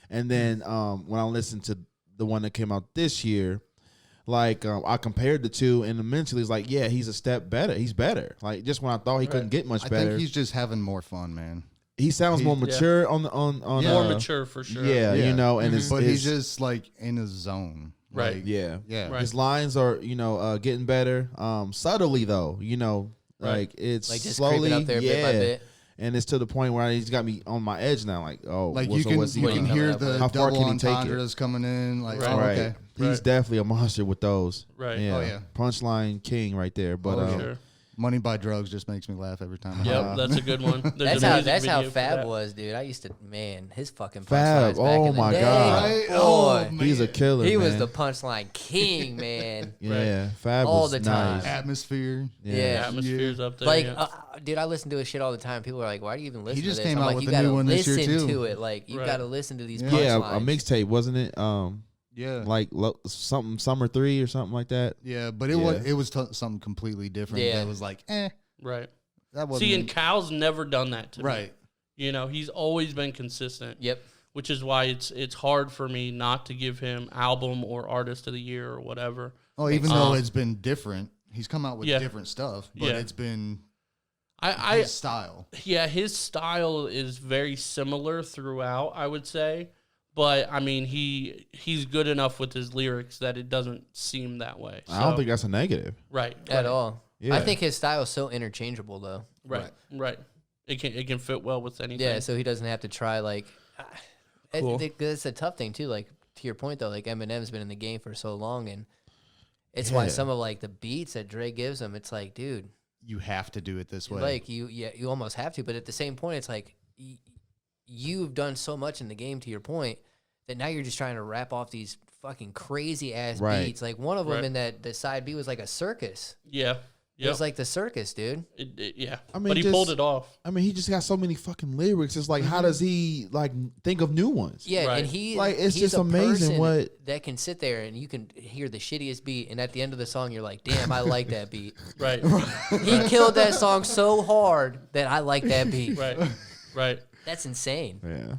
and then when I listened to the one that came out this year, like I compared the two, and mentally it's like, he's a step better. He's better. Like just when I thought he couldn't get much better, I think he's just having more fun, man. He sounds more mature on more mature for sure. Yeah, and but he's just like in his zone. Right. Like, yeah. Right. His lines are getting better. Subtly though, like it's like just slowly creeping up there bit by bit. And it's to the point where he's got me on my edge now. Like, like you can hear the how far double can he take it? entendres coming in. Like, okay, he's definitely a monster with those. Right. Yeah. Oh yeah. Punchline king right there. But Sure. Money by Drugs just makes me laugh every time. Yep, that's a good one. That's how Fab was, dude. I used to, his fucking Fab. punchlines back in the my day. god, Boy, oh, man. he's a killer. he was man. the punchline king, man. Yeah, Fab All was the time. nice. Atmosphere. Yeah. Atmosphere's up there. Like, yeah. Dude, I listen to his shit all the time. People are like, "Why do you even listen just to this?" came I'm out like, with "You a new gotta one this year, listen too. to it. Like, you gotta listen to these Yeah, punchlines." a mixtape, wasn't it? Yeah. Like something Summer 3 or something like that. Yeah, but it was something completely different. Yeah. That was like, Right. that wasn't. See, and Cal's never done that to me. Right. He's always been consistent. Yep. Which is why it's hard for me not to give him album or artist of the year or whatever. Oh, even though it's been different, he's come out with different stuff, but Yeah. it's been his his style. Yeah, his style is very similar throughout, I would say. But I mean, he's good enough with his lyrics that it doesn't seem that way. I don't think that's a negative. Right. At all. Yeah. I think his style is so interchangeable, though. Right. It can fit well with anything. Yeah, so he doesn't have to try like. Cool. It's a tough thing too. Like to your point though, like Eminem's been in the game for so long, and it's why some of like the beats that Dre gives him, it's like, dude, You have to do it this way. like you almost have to. But at the same point, it's like you've done so much in the game. To your point, that now you're just trying to rap off these fucking crazy ass beats. Like one of them in the side B was like a circus. Yeah. It was like the circus, dude. Yeah. I mean, but he pulled it off. I mean, he just got so many fucking lyrics. It's like, how does he like think of new ones? Yeah, Right. and he's it's just a amazing person what that can sit there and you can hear the shittiest beat, and at the end of the song, you're like, "Damn, I like that beat." Right. He killed that song so hard that I like that beat. Right. That's insane. Yeah.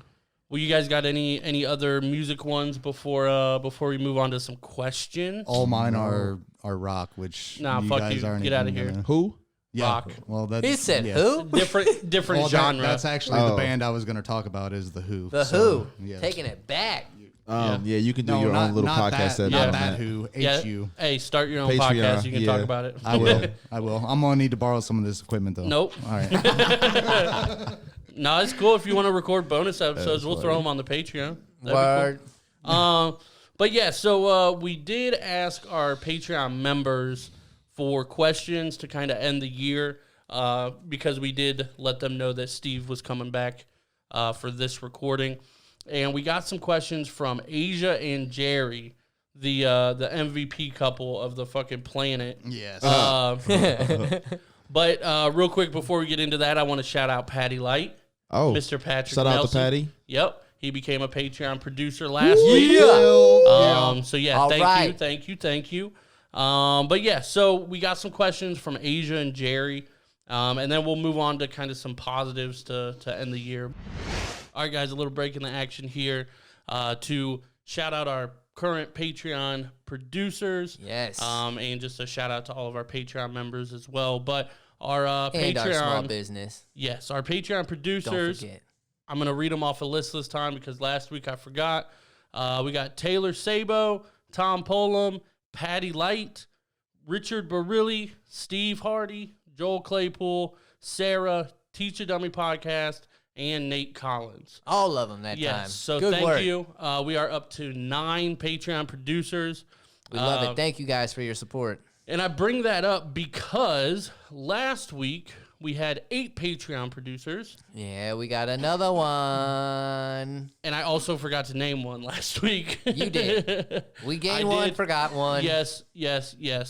Well, you guys got any other music ones before we move on to some questions? all mine are are rock, which Nah, you fuck guys you. aren't Get even outta here. gonna- Who? Yeah, Rock. well, that's He said yeah. who? Different Well, genre. that's actually Oh. the band I was going to talk about is the Who. The So, Who. yeah. Taking it back. Yeah, you can do No, your not, own little not podcast. that, episode not on that Who. yeah. HU. Hey, start your own Patreon, podcast. You can yeah. talk about it. I will. I will. I'm gonna need to borrow some of this equipment though. Nope. All right. No, it's cool if you want to record bonus episodes. We'll throw them on the Patreon. That'd be Word. cool. But yeah, so we did ask our Patreon members for questions to kind of end the year because we did let them know that Steve was coming back for this recording. And we got some questions from Asia and Jerry, the MVP couple of the fucking planet. Yes. But real quick, before we get into that, I want to shout out Patty Lite, Oh, Mr. Patrick shout out to Nelson. Patty. Yep. He became a Patreon producer last week. So yeah, All thank right. you. But yeah, so we got some questions from Asia and Jerry. And then we'll move on to kind of some positives to end the year. All right, guys, a little break in the action here to shout out our current Patreon producers. Yes. And just a shout out to all of our Patreon members as well. But our And Patreon, our small business. yes, our Patreon Don't producers. forget. I'm going to read them off a list this time because last week I forgot. We got Taylor Sabo, Tom Pullem, Patty Lite, Richard Barili, Steve Hardy, Joel Claypool, Sarah, Teach a Dummy Podcast, and Nate Collins. All of them that time. Yes, so Good thank work. you. We are up to 9 Patreon producers. We love it. Thank you guys for your support. And I bring that up because last week we had 8 Patreon producers. Yeah, we got another one. And I also forgot to name one last week. You did. We gained one, did. forgot one. Yes.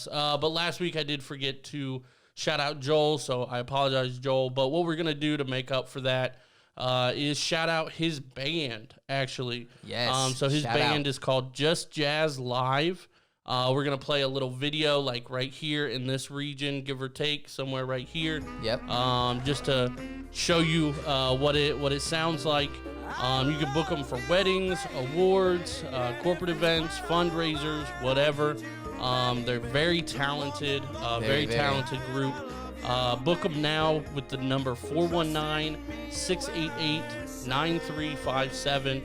But last week I did forget to shout out Joel, so I apologize, Joel. But what we're going to do to make up for that is shout out his band, actually. Yes, So his shout band out. is called Just Jazz Live. We're going to play a little video like right here in this region, give or take, somewhere right here. Yep. Just to show you what it sounds like. You can book them for weddings, awards, corporate events, fundraisers, whatever. They're very talented, very talented group. Book them now with the number 419-688-9357.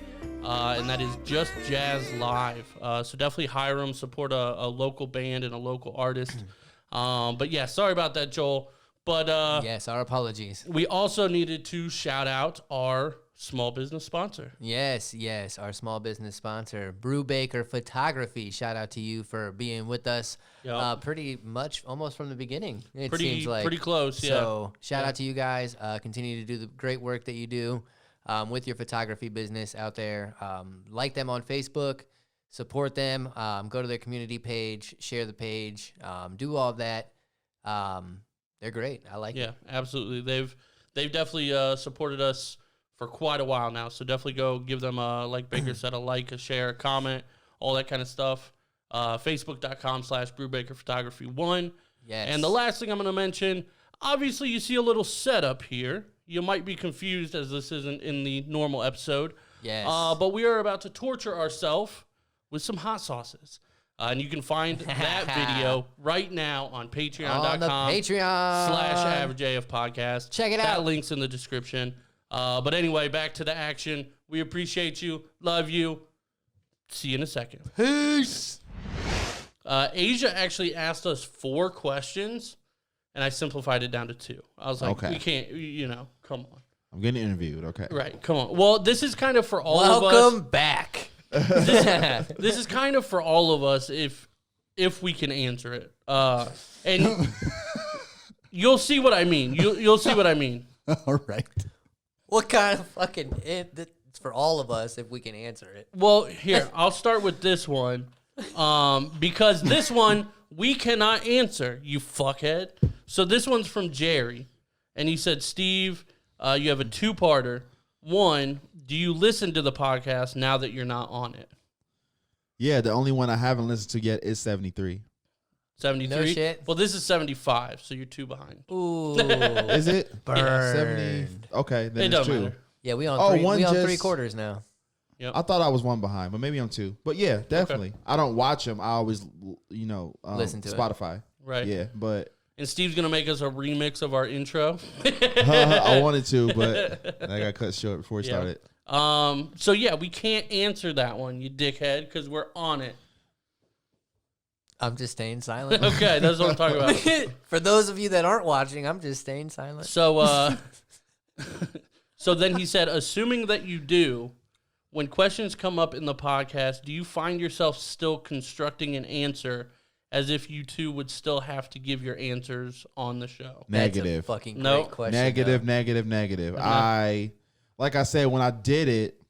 And that is Just Jazz Live. So definitely hire them, support a local band and a local artist. But yeah, sorry about that, Joel. But Yes, our apologies. we also needed to shout out our small business sponsor. Yes, our small business sponsor, Brubaker Photography. Shout out to you for being with us pretty much almost from the beginning, it seems like. Pretty close, yeah. So shout out to you guys. Continue to do the great work that you do with your photography business out there. Like them on Facebook, support them, go to their community page, share the page, do all of that. They're great. I like it. Yeah, absolutely. They've definitely supported us for quite a while now. So definitely go give them like Baker said, a like, a share, a comment, all that kind of stuff. Facebook.com/BrewBakerPhotography1. Yes. And the last thing I'm going to mention, obviously you see a little setup here. You might be confused as this isn't in the normal episode. Yes. But we are about to torture ourselves with some hot sauces. And you can find that video right now on patreon.com on the Patreon. /AverageAF podcast. Check it That out. link's in the description. But anyway, back to the action. We appreciate you. Love you. See you in a second. Peace. Asia actually asked us 4 questions, and I simplified it down to 2. I was like, Okay. we can't, come on. I'm getting interviewed. Okay. Right, come on. Well, this is kind of for all of us. Welcome back. This is kind of for all of us if we can answer it. And you'll see what I mean. You'll see what I mean. All right. What kind of fucking it's for all of us if we can answer it. Well, here, I'll start with this one. Because this one we cannot answer, you fuckhead. So this one's from Jerry. And he said, Steve, you have a 2-parter. 1, do you listen to the podcast now that you're not on it? Yeah, the only one I haven't listened to yet is 73. 73? No shit. Well, this is 75, so you're 2 behind. Ooh. Is it? Burn. 70. Okay, then It it's don't 2. matter. Yeah, we on Oh, three. one We on just- 3/4 now. Yep. I thought I was one behind, but maybe I'm two. But yeah, definitely. Okay. I don't watch them. I always, listen to Spotify. Right. Yeah, but. And Steve's gonna make us a remix of our intro. I wanted to, but I got cut short before we started. So yeah, we can't answer that one, you dickhead, because we're on it. I'm just staying silent. Okay, that's what I'm talking about. For those of you that aren't watching, I'm just staying silent. So, so then he said, assuming that you do, when questions come up in the podcast, do you find yourself still constructing an answer as if you two would still have to give your answers on the show? Negative. That's a fucking great question. Negative. Like I said, when I did it,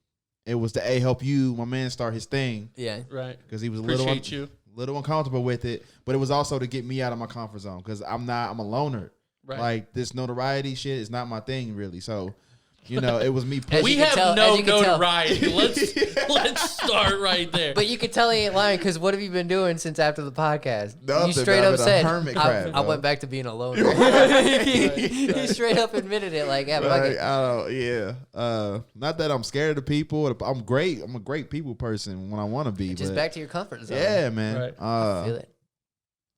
it was to help you, my man, start his thing. Yeah. Right. Because he was Appreciate a little uncomfortable with it, but it was also to get me out of my comfort zone because I'm a loner. Right. Like this notoriety shit is not my thing really. So, it was me. We have no notoriety. Let's start right there. But you could tell he ain't lying because what have you been doing since after the podcast? Nothing, you straight up said, I went went back to being a loner. He straight up admitted it. Like, yeah, not that I'm scared of people. I'm great. I'm a great people person when I want to be. Just back to your comfort zone. Yeah, man. Right. I feel it.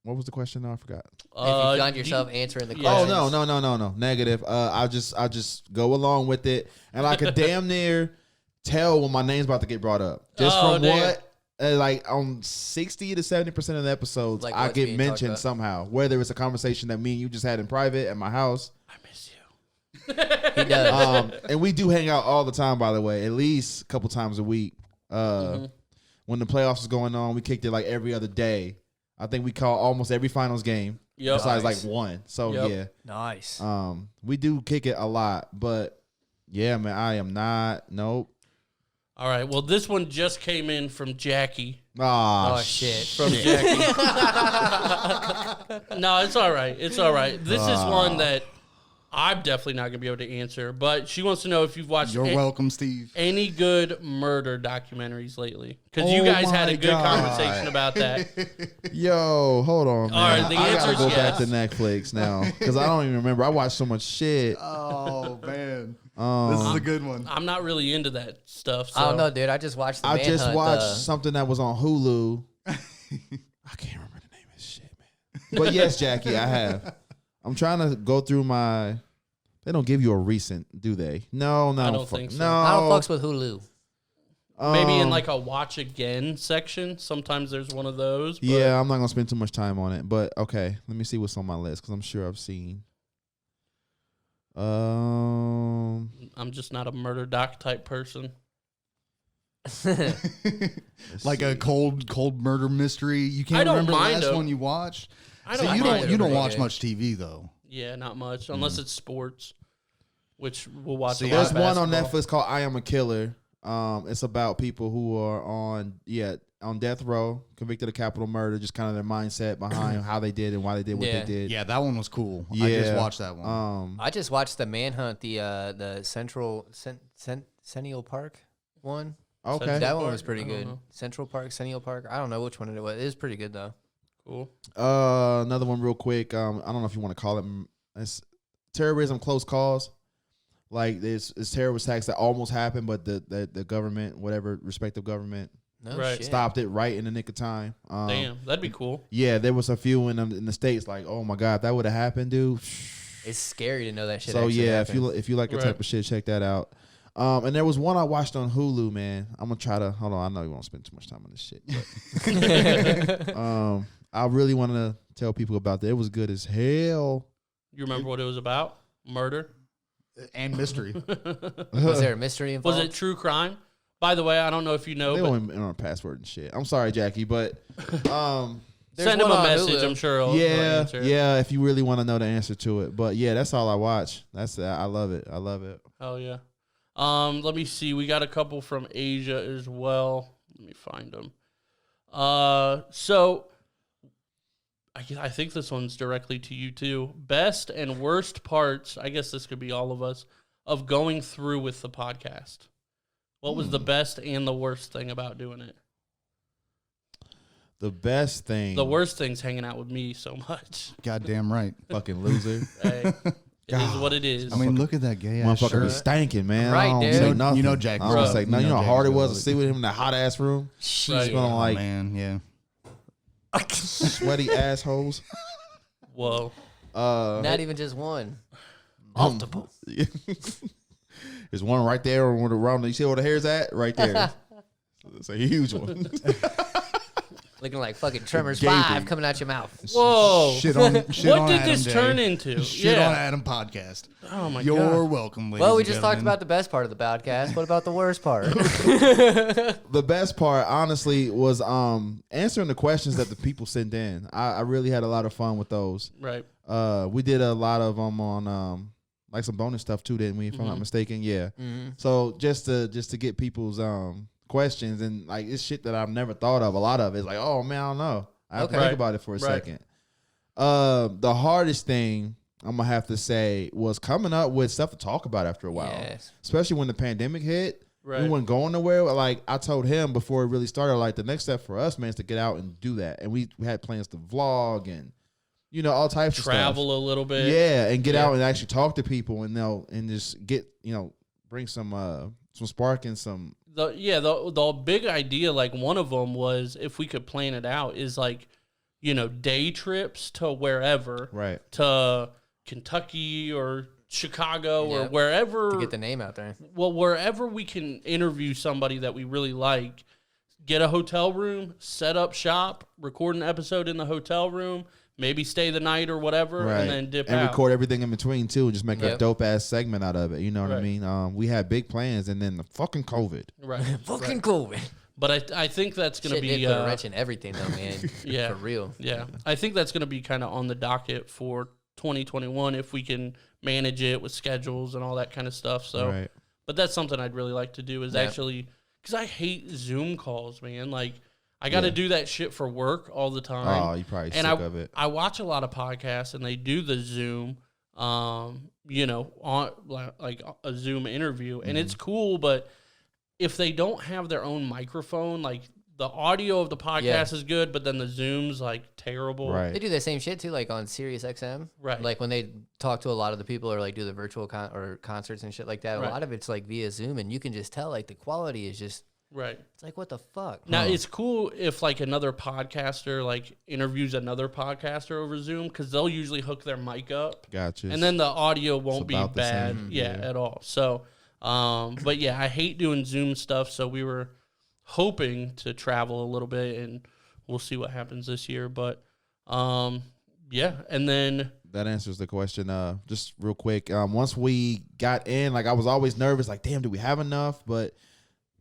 What was the question? No, I forgot. If you find yourself answering the question. Oh no. Negative. I just go along with it, and I could damn near tell when my name's about to get brought up. Just from what, like on 60 to 70% of the episodes, like I get mentioned somehow. Whether it's a conversation that me and you just had in private at my house. I miss you. He does. And we do hang out all the time, by the way, at least a couple times a week. When the playoffs was going on, we kicked it like every other day. I think we call almost every finals game besides like one. So yeah, nice. We do kick it a lot, but yeah, man, I am not. Nope. All right. Well, this one just came in from Jackie. Oh shit. From Jackie. No, it's all right. It's all right. This is one that I'm definitely not going to be able to answer, but she wants to know if you've watched welcome, Steve. Any good murder documentaries lately. Because you guys had a good conversation about that. Yo, hold on, man. All right, the answer is I gotta go back to Netflix now because I don't even remember. I watched so much shit. Oh, man. This is a good one. I'm not really into that stuff. So. I don't know, dude. I just watched I just watched something that was on Hulu. I can't remember the name of this shit, man. But yes, Jackie, I have. I'm trying to go through my. They don't give you a recent, do they? No, I don't think so. No, I don't fucks with Hulu. Maybe in like a watch again section. Sometimes there's one of those. But yeah, I'm not gonna spend too much time on it. But okay, let me see what's on my list because I'm sure I've seen. I'm just not a murder doc type person. Like a cold murder mystery. You can't remember the last one you watched. You don't watch much TV though. Yeah, not much unless it's sports, which we'll watch. There's one on Netflix called I Am a Killer. It's about people who are on death row, convicted of capital murder, just kind of their mindset behind how they did and why they did what they did. Yeah, that one was cool. Yeah. I just watched that one. I just watched the Manhunt, the Centennial Park one. Okay. That one was pretty good. Central Park, Centennial Park. I don't know which one it was. It was pretty good though. Cool. Another one real quick. I don't know if you want to call it it's terrorism close calls. Like there's terrorist attacks that almost happened, but the government, whatever respective government, stopped it right in the nick of time. Damn, that'd be cool. Yeah, there was a few in the States. Like, oh my god, that would have happened, dude. It's scary to know that shit. So yeah, happened. if you like the type of shit, check that out. And there was one I watched on Hulu, man. I'm gonna try to hold on. I know you won't spend too much time on this shit, but I really want to tell people about that. It was good as hell. You remember what it was about? Murder and mystery. Was there a mystery involved? Was it true crime? By the way, I don't know if you know. They don't enter a password and shit. I'm sorry, Jackie, but send him a message. I'm sure. He'll answer. Yeah. If you really want to know the answer to it, but yeah, that's all I watch. I love it. Oh yeah. Let me see. We got a couple from Asia as well. Let me find them. So I think this one's directly to you too. Best and worst parts, I guess this could be all of us, of going through with the podcast. What was the best and the worst thing about doing it? The best thing. The worst thing's hanging out with me so much. Goddamn right. Fucking loser. Hey. It is what it is. I mean, look at that gay ass Motherfucker shirt. be stanking, man. Right, I don't dude. say nothing. You know Jack. I don't say nothing. You know how hard it was to Jack sit with him in that hot ass room. Shit. Smelling like man, yeah. sweaty assholes. Whoa. Not even just one. Multiple. There's one right there around. You see where the hair's at? Right there. It's a huge one. Looking like fucking Tremors Gaping. 5 coming out your mouth. Whoa. Shit on What on did Adam this Day. turn into? Shit on Adam podcast. Oh my You're God. welcome, ladies Well, we and just talked gentlemen. about the best part of the podcast. What about the worst part? The best part, honestly, was answering the questions that the people sent in. I really had a lot of fun with those. Right. We did a lot of them on like some bonus stuff too, didn't we? If I'm not mistaken, yeah. So just to get people's questions, and like it's shit that I've never thought of. A lot of it's like, oh man, I don't know. I have to think about it for a second. The hardest thing I'm gonna have to say was coming up with stuff to talk about after a while, especially when the pandemic hit. Right. We weren't going nowhere. Like I told him before it really started, like the next step for us, man, is to get out and do that. And we had plans to vlog and all types of stuff. Travel a little bit. Yeah, and get out and actually talk to people and just get bring some spark and some. The big idea, like one of them was, if we could plan it out, is like, day trips to wherever, right, to Kentucky or Chicago or wherever, to get the name out there. Well, wherever we can interview somebody that we really like, get a hotel room, set up shop, record an episode in the hotel room, maybe stay the night or whatever, right, and then dip and out. record everything in between too, and just make a dope ass segment out of it. You know what I mean? We had big plans, and then the fucking COVID. Right. Fucking cool, man. But I think that's going to be... Put a wrench in everything, though, man. Yeah. For real. Yeah. I think that's going to be kind of on the docket for 2021 if we can manage it with schedules and all that kind of stuff. So, Right. But that's something I'd really like to do is actually... Because I hate Zoom calls, man. Like, I got to do that shit for work all the time. Oh, you probably sick of it. I watch a lot of podcasts, and they do the Zoom, on like a Zoom interview, and it's cool, but... if they don't have their own microphone, like the audio of the podcast is good, but then the Zoom's like terrible. Right. They do the same shit too, like on Sirius XM. Right. Like when they talk to a lot of the people or like do the virtual or concerts and shit like that. Right. A lot of it's like via Zoom, and you can just tell like the quality is just Right. It's like, what the fuck? Now it's cool if like another podcaster like interviews another podcaster over Zoom, because they'll usually hook their mic up. Gotcha. And then the audio won't be about the bad, same. at all. So, but yeah, I hate doing Zoom stuff. So we were hoping to travel a little bit, and we'll see what happens this year. But yeah, and then that answers the question. Just real quick, once we got in, like I was always nervous, like, damn, do we have enough? But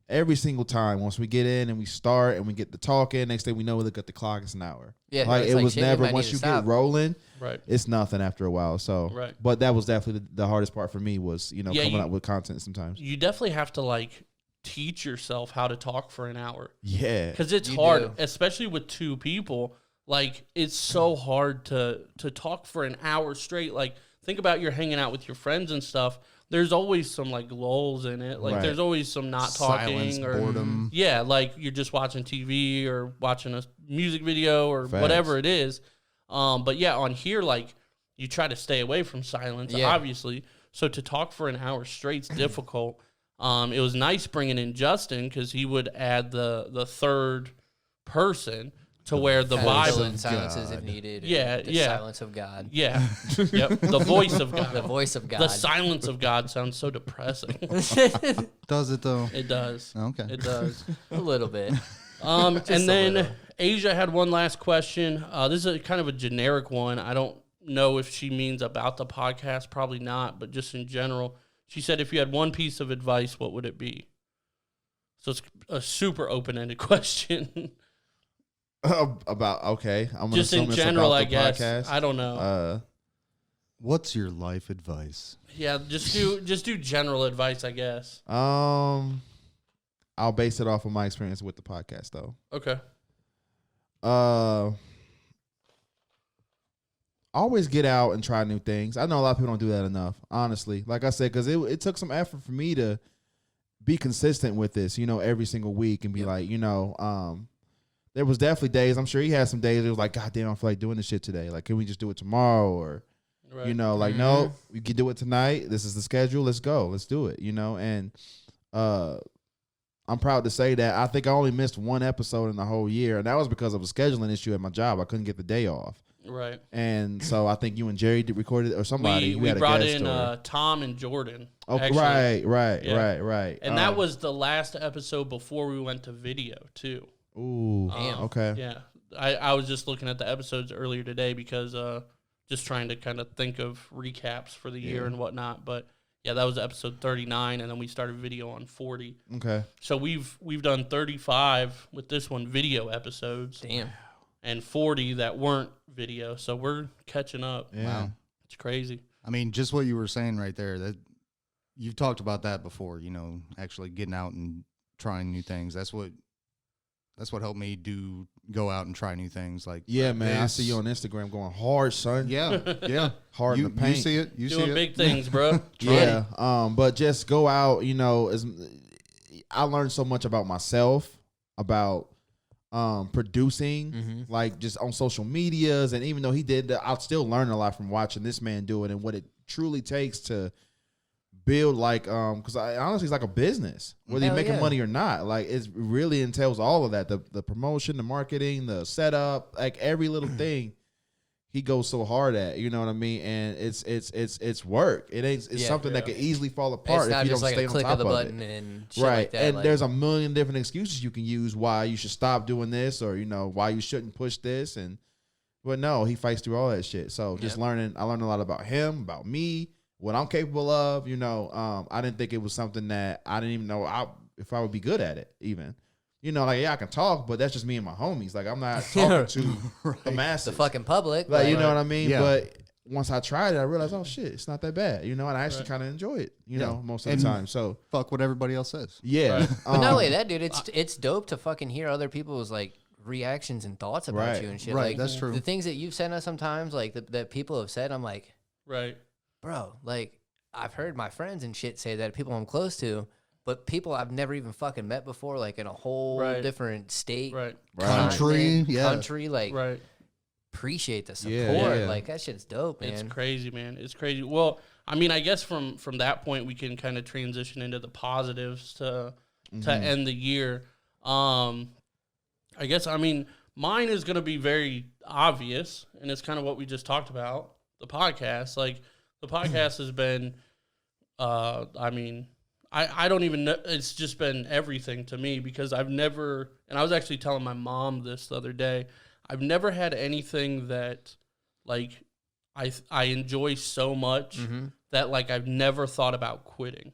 every single time, once we get in and we start and we get to talking, next thing we know, we look at the clock, it's an hour. Yeah, like it's it like, was shit, we never might once need you to get stop. rolling, right. it's nothing after a while. So, Right. But that was definitely the hardest part for me was coming up with content sometimes. You definitely have to like teach yourself how to talk for an hour. Yeah, Because it's You hard, do. especially with two people. Like, it's so hard to talk for an hour straight. Like, think about you're hanging out with your friends and stuff. There's always some, like, lulls in it. Like, Right. there's always some not Silence, talking. Or boredom. yeah, like, you're just watching TV or watching a music video or Facts. whatever it is. But, yeah, on here, like, you try to stay away from silence, obviously. So to talk for an hour straight's difficult. It was nice bringing in Justin because he would add the third person to where the Fill Bible. in silences if needed. or Yeah, the yeah. silence of God. Yeah. Yep. The voice of God. The voice of God. The silence of God sounds so depressing. Does it though? It does. Okay. It does. A little bit. And a then little. Asia had one last question. This is a kind of a generic one. I don't know if she means about the podcast. Probably not, but just in general. She said, if you had one piece of advice, what would it be? So it's a super open-ended question. about okay. I'm gonna Just in assume it's general, about I the guess. podcast. I don't know. What's your life advice? Yeah, just do general advice, I guess. I'll base it off of my experience with the podcast though. Okay. Always get out and try new things. I know a lot of people don't do that enough, honestly. Like I said, because it took some effort for me to be consistent with this, every single week and be like, there was definitely days, I'm sure he had some days it was like, God damn, I feel like doing this shit today. Like, can we just do it tomorrow? Or, You know, like, no, you can do it tonight. This is the schedule. Let's go. Let's do it, you know. And I'm proud to say that I think I only missed one episode in the whole year, and that was because of a scheduling issue at my job. I couldn't get the day off. Right. And so I think you and Jerry recorded it, or somebody. We brought in Tom and Jordan. Oh, actually. Right. And that was the last episode before we went to video, too. Ooh, damn. Okay. Yeah. I was just looking at the episodes earlier today because just trying to kind of think of recaps for the year and whatnot. But, yeah, that was episode 39, and then we started video on 40. Okay. So we've done 35 with this one video episodes. Damn. And 40 that weren't video. So we're catching up. Yeah. Wow. It's crazy. I mean, just what you were saying right there, that you've talked about that before, you know, actually getting out and trying new things. That's what helped me go out and try new things. Like, yeah, man, I see you on Instagram going hard, son. Yeah. Hard in the paint. You see it. You Doing see it. big things, bro. Yeah. But just go out, you know, I learned so much about myself, about producing, like just on social medias. And even though he did that, I'll still learn a lot from watching this man do it and what it truly takes to build, like, because honestly, it's like a business, whether you're making money or not. Like, it really entails all of that, the promotion, the marketing, the setup, like every little thing he goes so hard at, you know what I mean? And it's work. It's something that could easily fall apart if you don't stay on top of it. It's not just like a click of the button and shit like that. And there's a million different excuses you can use why you should stop doing this, or, you know, why you shouldn't push this. But no, he fights through all that shit. So just I learned a lot about him, about me, what I'm capable of. You know, I didn't think it was something that I didn't even know if I would be good at it even. You know, like, yeah, I can talk, but that's just me and my homies. Like, I'm not talking to the masses. The fucking public. Like, you know what I mean? Yeah. But once I tried it, I realized, oh, shit, it's not that bad. You know, and I actually kind of enjoy it, you know, most of the time. So fuck what everybody else says. Yeah. Right. But not only that, dude, it's dope to fucking hear other people's, like, reactions and thoughts about you and shit. Right, like, that's true. The things that you've sent us sometimes, like, that people have said, I'm like, right, bro, like, I've heard my friends and shit say that, people I'm close to, but people I've never even fucking met before, like in a whole different state, country, like, appreciate the support. Yeah. Like, that shit's dope, man. It's crazy, man. It's crazy. Well, I mean, I guess from that point we can kind of transition into the positives to end the year. I guess, I mean, mine is going to be very obvious, and it's kind of what we just talked about, the podcast. Like, the podcast has been, I mean, I don't even know. It's just been everything to me because I've never, and I was actually telling my mom this the other day, I've never had anything that, like, I enjoy so much that, like, I've never thought about quitting.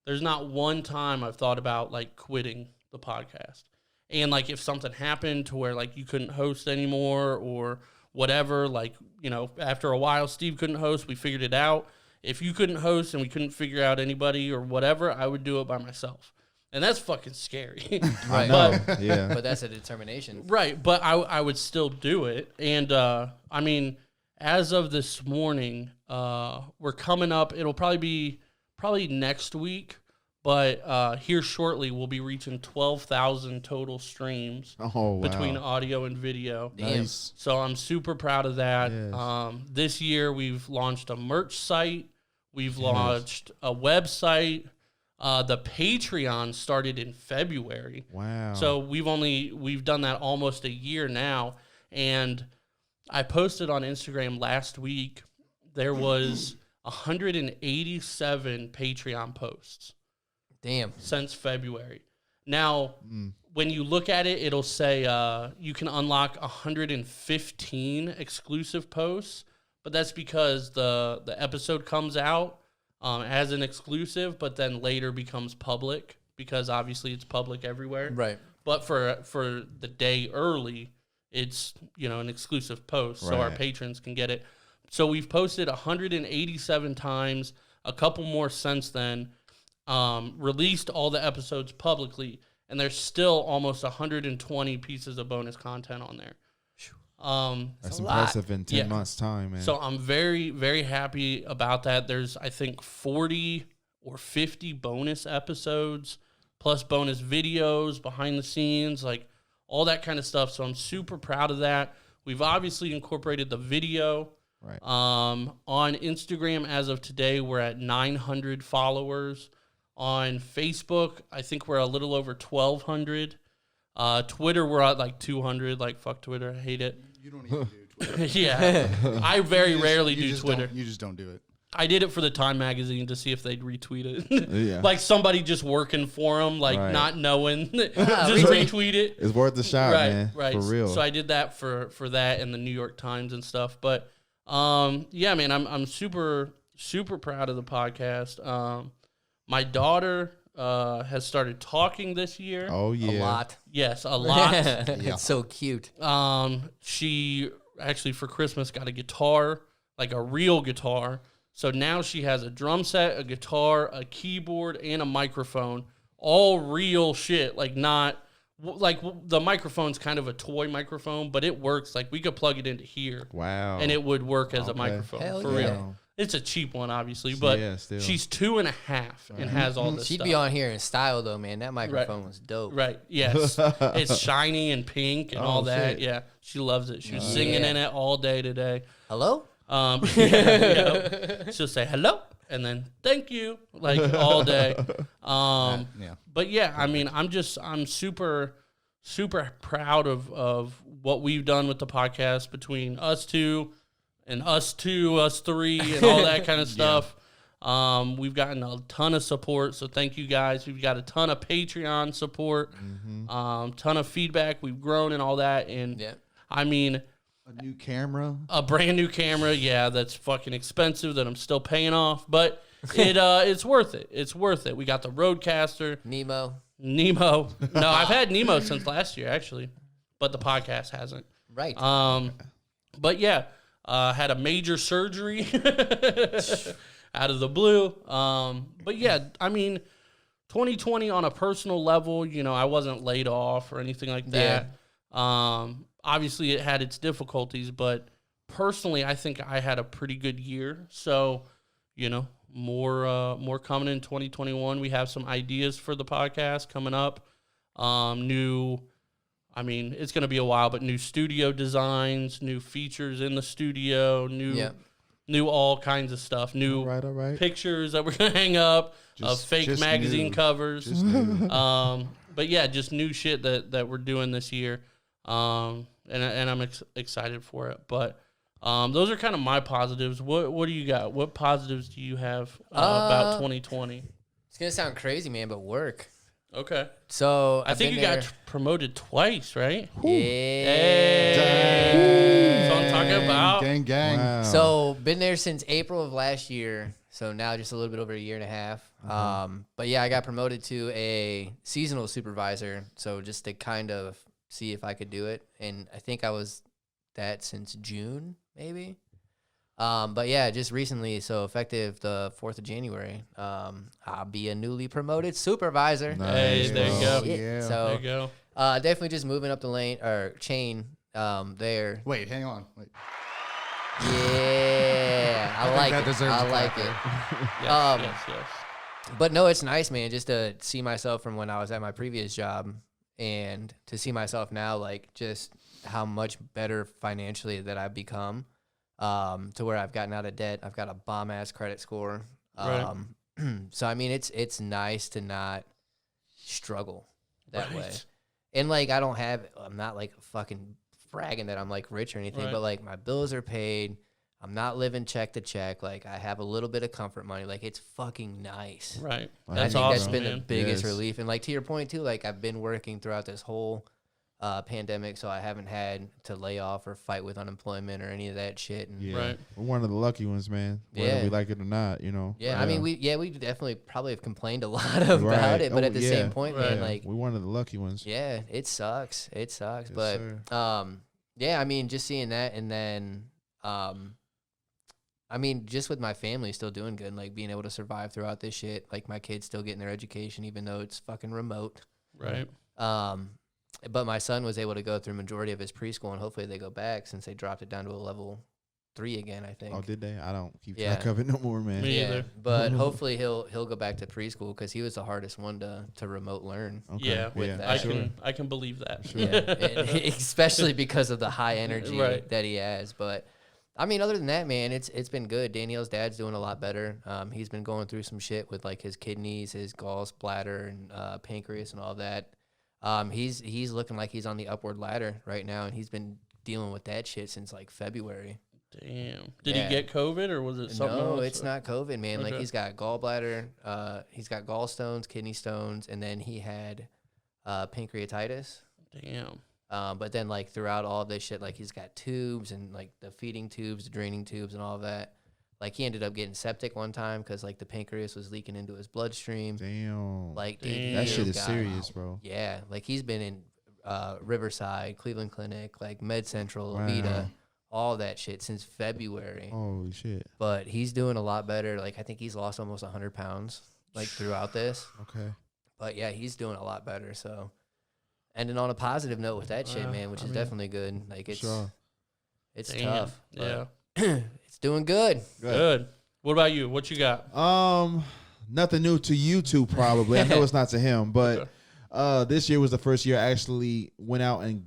There's not one time I've thought about, like, quitting the podcast. And, like, if something happened to where, like, you couldn't host anymore or whatever, like, you know, after a while, Steve couldn't host, we figured it out. If you couldn't host and we couldn't figure out anybody or whatever, I would do it by myself. And that's fucking scary. Right. But that's a determination. Right. But I would still do it. And, I mean, as of this morning, we're coming up. It'll probably be next week. But here shortly, we'll be reaching 12,000 total streams between audio and video. Nice. So I'm super proud of that. Yes. This year, we've launched a merch site. We've launched a website. The Patreon started in February. Wow. So we've done that almost a year now. And I posted on Instagram last week, there was 187 Patreon posts. Damn. Since February. Now, when you look at it, it'll say you can unlock 115 exclusive posts, but that's because the episode comes out as an exclusive, but then later becomes public because obviously it's public everywhere. Right. But for the day early, it's, you know, an exclusive post, so our patrons can get it. So we've posted 187 times, a couple more since then. Released all the episodes publicly, and there's still almost 120 pieces of bonus content on there. That's impressive in 10 months' time, man. So I'm very, very happy about that. There's, I think, 40 or 50 bonus episodes, plus bonus videos, behind the scenes, like all that kind of stuff. So I'm super proud of that. We've obviously incorporated the video. Right. On Instagram, as of today, we're at 900 followers. On Facebook, I think we're a little over 1,200. Twitter, we're at like 200. Like, fuck Twitter. I hate it. You don't even do Twitter. Yeah. I very rarely do Twitter. You just don't do it. I did it for the Time magazine to see if they'd retweet it. Yeah. Like somebody just working for them, like not knowing, just retweet it. It's worth the shot, Right, man. right. For real. So I did that for that and the New York Times and stuff. But yeah, man, I'm super proud of the podcast. My daughter has started talking this year. Oh yeah. A lot. Yes, a lot. It's so cute. She actually for Christmas got a guitar, like a real guitar. So now she has a drum set, a guitar, a keyboard, and a microphone. All real shit, like not like the microphone's kind of a toy microphone, but it works. Like we could plug it into here, Wow. and it would work as a microphone Hell for yeah. real. It's a cheap one, obviously, but still. she's 2.5 and has all this She'd stuff. be on here in style though, man. That microphone was dope. Right. Yes. It's shiny and pink and all that. shit. Yeah. She loves it. She was singing in it all day today. Hello? Yeah. She'll say hello and then thank you like all day. Yeah. But yeah, I mean, I'm super proud of what we've done with the podcast between us two and us three and all that kind of stuff. We've gotten a ton of support, so thank you guys. We've got a ton of Patreon support, ton of feedback. We've grown and all that, and I mean, A new camera. a brand new camera, yeah, that's fucking expensive that I'm still paying off, but it's worth it. It's worth it. We got the Roadcaster, Nemo. Nemo. No, I've had Nemo since last year actually, but the podcast hasn't. Right. But yeah, had a major surgery out of the blue. But yeah, I mean, 2020 on a personal level, you know, I wasn't laid off or anything like that. Obviously, it had its difficulties, but personally, I think I had a pretty good year. So, you know, more coming in 2021. We have some ideas for the podcast coming up. I mean, it's going to be a while, but new studio designs, new features in the studio, new all kinds of stuff, new All right. pictures that we're going to hang up of fake just magazine new. covers. Just new. But yeah, just new shit that we're doing this year. And I'm excited for it. But those are kind of my positives. What do you got? What positives do you have about 2020? It's going to sound crazy, man, but work. Okay. So I think you got promoted twice, right? Yeah. Hey. That's what I'm talking about. Gang. Wow. So been there since April of last year. So now just a little bit over a year and a half. But yeah, I got promoted to a seasonal supervisor. So just to kind of see if I could do it. And I think I was that since June, maybe. But yeah, just recently, so effective the 4th of January, I'll be a newly promoted supervisor. Hey, there you go. Yeah. So There you go. definitely just moving up the lane or chain there. Wait, hang on. Wait. Yeah, I like that it. deserves I a like clap it. Yes. But no, it's nice, man, just to see myself from when I was at my previous job and to see myself now, like just how much better financially that I've become, to where I've gotten out of debt. I've got a bomb ass credit score. Right. So I mean, it's nice to not struggle that Right. way. And like, I'm not like fucking bragging that I'm like rich or anything, Right. but like my bills are paid. I'm not living check to check. Like I have a little bit of comfort money. Like it's fucking nice. Right. And I That's think awesome, that's been man. the biggest Yes. relief. And like to your point too, like I've been working throughout this whole pandemic, so I haven't had to lay off or fight with unemployment or any of that shit. And Yeah. Right. We're one of the lucky ones, man. Whether Yeah. we like it or not, you know. yeah, I mean, we definitely probably have complained a lot about Right. it, but Oh, at the yeah. same point, man, Right. like, we're one of the lucky ones. yeah, it sucks. It sucks. Yes, But sir. yeah, I mean, just seeing that, and then I mean, just with my family still doing good, and like being able to survive throughout this shit, like my kids still getting their education, even though it's fucking remote. Right. But my son was able to go through majority of his preschool, and hopefully they go back since they dropped it down to a level 3 again, I think. Oh, did they? I don't keep Yeah. track of it no more, man. Me Yeah, either. but hopefully he'll go back to preschool because he was the hardest one to remote learn. Okay. Yeah, with that. I can believe that. Sure. Yeah, and especially because of the high energy Right. that he has. But I mean, other than that, man, it's been good. Danielle's dad's doing a lot better. He's been going through some shit with like his kidneys, his gallbladder, and pancreas, and all that. He's looking like he's on the upward ladder right now, and he's been dealing with that shit since like February. Damn. Did he get COVID or was it something else? No, it's not COVID, man. Okay. Like he's got gallbladder, he's got gallstones, kidney stones, and then he had pancreatitis. Damn. But then like throughout all of this shit, like he's got tubes and like the feeding tubes, the draining tubes, and all of that. Like he ended up getting septic one time because like the pancreas was leaking into his bloodstream. Damn. Like Damn. That shit is serious, bro. Yeah, like he's been in Riverside, Cleveland Clinic, like Med Central, Wow. Avita, all that shit since February. Holy shit. But he's doing a lot better. Like I think he's lost almost 100 pounds like throughout this. Okay. But yeah, he's doing a lot better. So ending on a positive note with that shit, man, which is definitely good. Like it's it's Damn. tough. Yeah. It's doing good. Good. What about you? What you got? Nothing new to you two, probably. I know it's not to him, but this year was the first year I actually went out and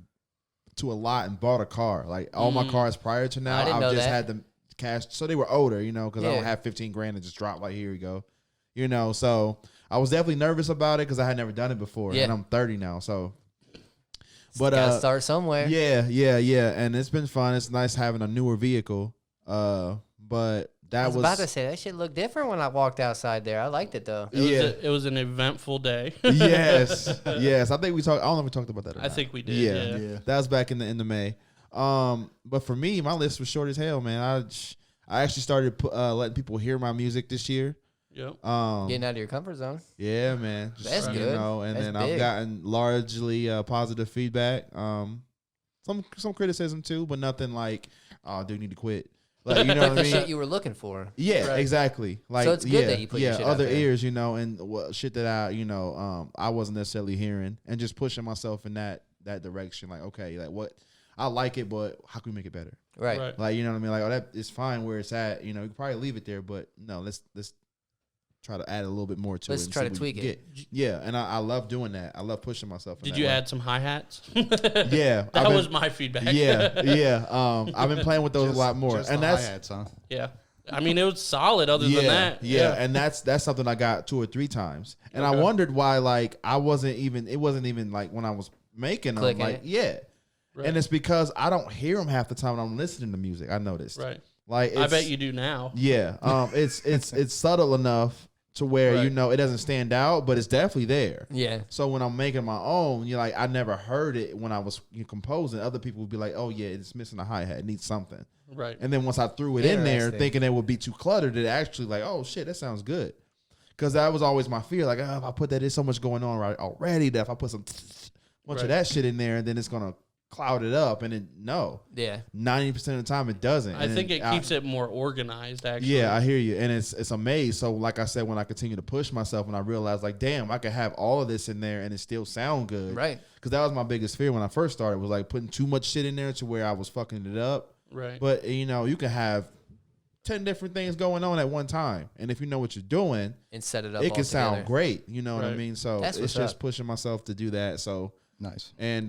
to a lot and bought a car. Like all my cars prior to now, I didn't know just that. had them cash. So they were older, because I Yeah. don't have 15 grand and just drop like, here you go. So I was definitely nervous about it because I had never done it before. Yeah. And I'm 30 now, so. But gotta start somewhere. Yeah. And it's been fun. It's nice having a newer vehicle. But that I was about to say that shit looked different when I walked outside there. I liked it though. It was an eventful day. yes. I think we talked. I don't know if we talked about that. Or I not. think we did. Yeah. That was back in the end of May. But for me, my list was short as hell, man. I actually started letting people hear my music this year. Yep. Getting out of your comfort zone. Yeah, man. Just, That's good. And That's then big. I've gotten largely positive feedback. Some criticism too, but nothing like, oh, dude, need to quit. Like, you know Like what I the mean? shit you were looking for. Yeah, Right. exactly. Like, So it's good that you put your shit out other there. ears, and shit that I wasn't necessarily hearing, and just pushing myself in that direction. Like, okay, like what I like it, but how can we make it better? Right. Like, you know what I mean? Like, oh, that is fine where it's at. You can probably leave it there, but no, let's try to add a little bit more to it. Let's and try see to what we tweak can it. get. Yeah, and I love doing that. I love pushing myself. Did you add some hi-hats? Yeah, That was my feedback. Yeah. I've been playing with those a lot more, Just and the that's hi-hats, huh? Yeah. I mean, it was solid other than that. Yeah, and that's something I got 2 or 3 times, and I Okay. wondered why. Like, it wasn't even like when I was making them. Clicking Like, it. yeah, Right. and it's because I don't hear them half the time when I'm listening to music. I noticed. Right. Like, I bet you do now. Yeah. It's subtle enough to where Right. it doesn't stand out, but it's definitely there. Yeah. So when I'm making my own, you're like, I never heard it when I was composing. Other people would be like, oh yeah, it's missing a hi-hat. It needs something. Right. And then once I threw it in there Interesting. thinking it would be too cluttered, it actually like, oh shit, that sounds good. Because that was always my fear. Like, if I put that, there's so much going on already that if I put some bunch of Right. that shit in there, then it's going to cloud it up. And then, no, Yeah. 90% of the time it doesn't. I think it keeps it more organized, actually. Yeah, I hear you. And it's a maze. So like I said, when I continue to push myself and I realized like, damn, I could have all of this in there and it still sound good. Right. Because that was my biggest fear when I first started, was like putting too much shit in there to where I was fucking it up. Right. But you can have 10 different things going on at one time. And if you know what you're doing, And set it up. it all can sound together. great. You know what I Right. mean? So That's it's what's just up. pushing myself to do that. So, Nice. and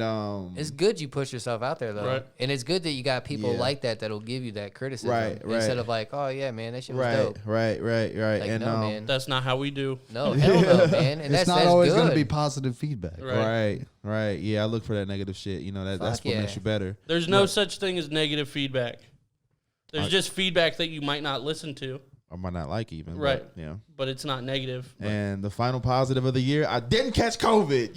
It's good you push yourself out there though, Right. and it's good that you got people Yeah. like that'll give you that criticism, Right, right. Instead of like, oh yeah, man, that shit was dope. right. Like, And no, man, That's not how we do. no, hell no, man, and It's that's not always good. going to be positive feedback. Right. Yeah, I look for that negative shit. That's Fuck what yeah. makes you better. There's no such thing as negative feedback. There's just feedback that you might not listen to, Or might not like even. Right. But, yeah. but it's not negative. And the final positive of the year, I didn't catch COVID.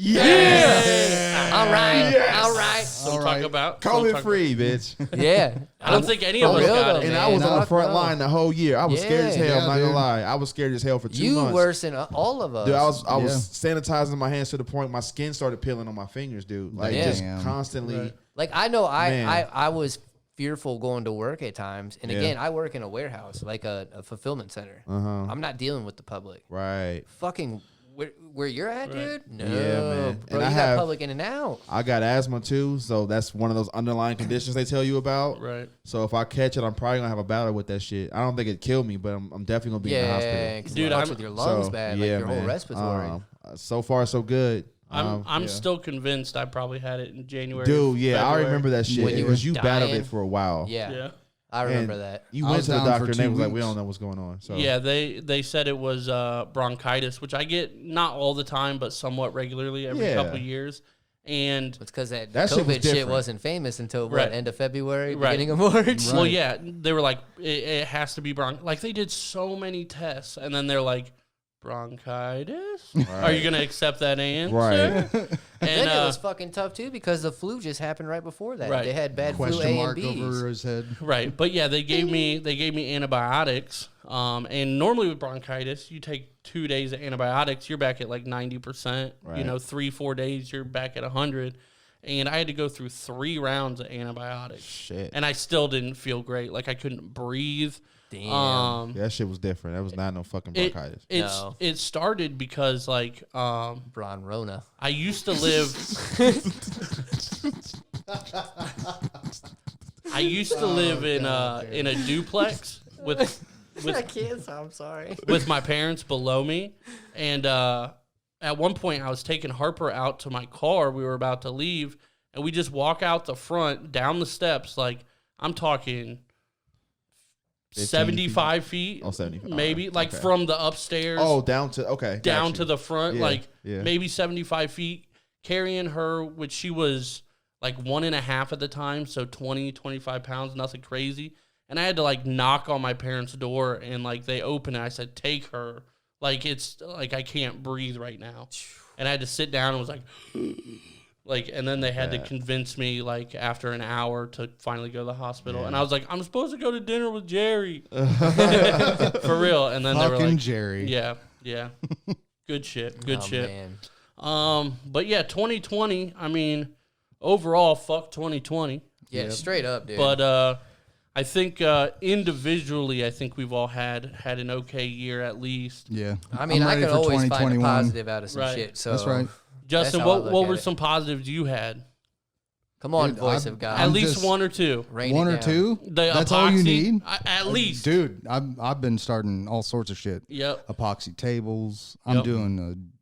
All right, Yes. all right, Don't talk about COVID free, bitch. yeah. I don't think any of For us real got though, it. And man. I was on the Fuck front no. line the whole year. I was scared as Yeah. hell. I'm not Yeah, gonna dude. lie. I was scared as hell for 2 You months. worse than all of us. Dude, I was sanitizing my hands to the point my skin started peeling on my fingers, dude. Like Yeah. just Damn. constantly. Right. Like I know Man. I was fearful going to work at times, and Yeah. again, I work in a warehouse, like a fulfillment center. I'm not dealing with the public. Right. Fucking where you're at, dude? No, Yeah, man. bro, And I you have- got public in and out. I got asthma too, so that's one of those underlying conditions they tell you about. Right. So if I catch it, I'm probably gonna have a battle with that shit. I don't think it'd kill me, but I'm definitely gonna be in the Yeah, hospital. because Dude, it fucks I'm- with your lungs So, bad, yeah, like your whole man. respiratory. So far, so good. I'm Yeah. still convinced I probably had it in January. Dude, yeah, I February. remember that shit When you because were you battled dying. it for a while. Yeah. Yeah. I remember that. You I went was to the down for doctor and they 2 was like, we weeks. don't know what's going on. So Yeah, they said it was bronchitis, which I get not all the time, but somewhat regularly every couple of years. And It's because that That shit was COVID shit different. wasn't famous until Right. end of February, Right. beginning of March. well, yeah, they were like, it has to be like they did so many tests, and then they're like, bronchitis? Are you gonna accept that answer? Right. And then And it was fucking tough too because the flu just happened right before that. Right. They had bad flu Question A and mark B's. over his head. right, but yeah, they gave me antibiotics. And normally with bronchitis, you take 2 days of antibiotics, you're back at like 90%. Right. You know, 3-4 days, you're back at 100. And I had to go through 3 rounds of antibiotics. Shit. And I still didn't feel great. Like I couldn't breathe. Damn. Yeah, that shit was different. That was not no fucking bronchitis. No. It started because like Bron Rona. I used to live I used to live in a duplex with I can't, so I'm sorry. with my parents below me, and at one point I was taking Harper out to my car. We were about to leave, and we just walk out the front down the steps. Like I'm talking 75 feet, Oh, 75. maybe like Okay. from the upstairs. Oh, down to okay. got down you. to the front, Yeah, like yeah. maybe 75 feet, carrying her, which she was like 1.5 at the time, so 20, 25 pounds, nothing crazy. And I had to like knock on my parents' door, and like they opened it. I said, take her. Like it's like I can't breathe right now. And I had to sit down and was like, and then they had to convince me like after an hour to finally go to the hospital. And I was like, I'm supposed to go to dinner with Jerry. For real. And then they were Fucking like, Jerry. yeah. Good shit. Good shit. Man. But yeah, 2020, I mean, overall, fuck 2020. Yeah, straight up, dude. But I think individually, I think we've all had an okay year at least. Yeah. I mean, I'm I ready could for always find a 2021. positive out of some Right. shit. So That's right. Justin, That's how I what look were at it. some positives you had? Come on, Dude, voice I'm- of God. At I'm least just- 1 or 2. Rain One it or down. two? The That's all you epoxy, need? At least. Dude, I've been starting all sorts of shit. Yep. Epoxy tables. I'm Yep. doing an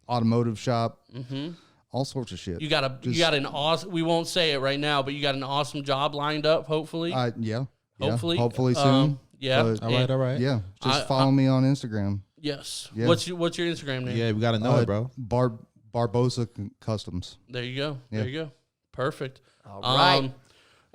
automotive shop. Mm-hmm. All sorts of shit. You got an awesome. We won't say it right now, but you got an awesome job lined up. Hopefully. Yeah. Hopefully. Hopefully soon. Yeah. But- All right. Yeah. Just I- follow me on Instagram. Yes. Yeah. What's your Instagram name? Yeah, we gotta know it, bro. Barbosa Customs. There you go. Yeah. There you go. Perfect. All right.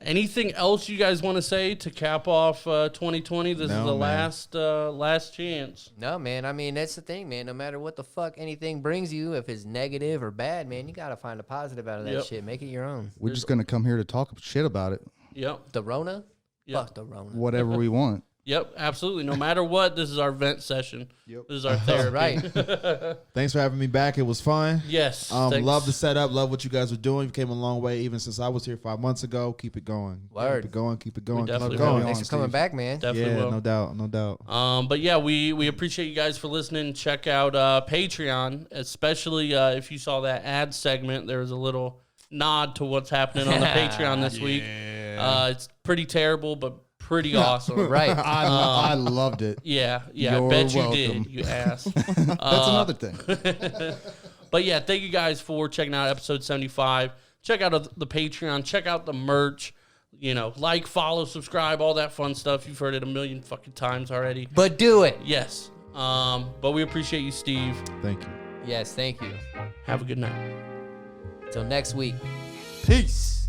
Anything else you guys want to say to cap off 2020? This is No, the man. last chance. No, man. I mean, that's the thing, man. No matter what the fuck anything brings you, if it's negative or bad, man, you got to find a positive out of that Yep. shit. Make it your own. We're just gonna come here to talk shit about it. Yep. The Rona? Yep. Fuck the Rona. Whatever we want. Yep. Absolutely. No matter what, this is our vent session. Yep. This is our That's therapy. right. Thanks for having me back. It was fun. Yes. thanks. Love the setup. Love what you guys were doing. You came a long way even since I was here 5 months ago. Keep it going. Word. Keep it going. Keep it going. Keep definitely it will. going. Thanks for coming back, man. Definitely Yeah, will. no doubt. No doubt. But yeah, we appreciate you guys for listening. Check out Patreon, especially if you saw that ad segment. There was a little nod to what's happening on the Patreon this week. It's pretty terrible, but pretty awesome. Right. I loved it. Yeah, I You're bet you welcome. did, you ass. That's another thing. But yeah, thank you guys for checking out episode 75. Check out the Patreon. Check out the merch. You know, like, follow, subscribe, all that fun stuff. You've heard it a million fucking times already. But do it. Yes. But we appreciate you, Steve. Thank you. Yes, thank you. Have a good night. Till next week. Peace.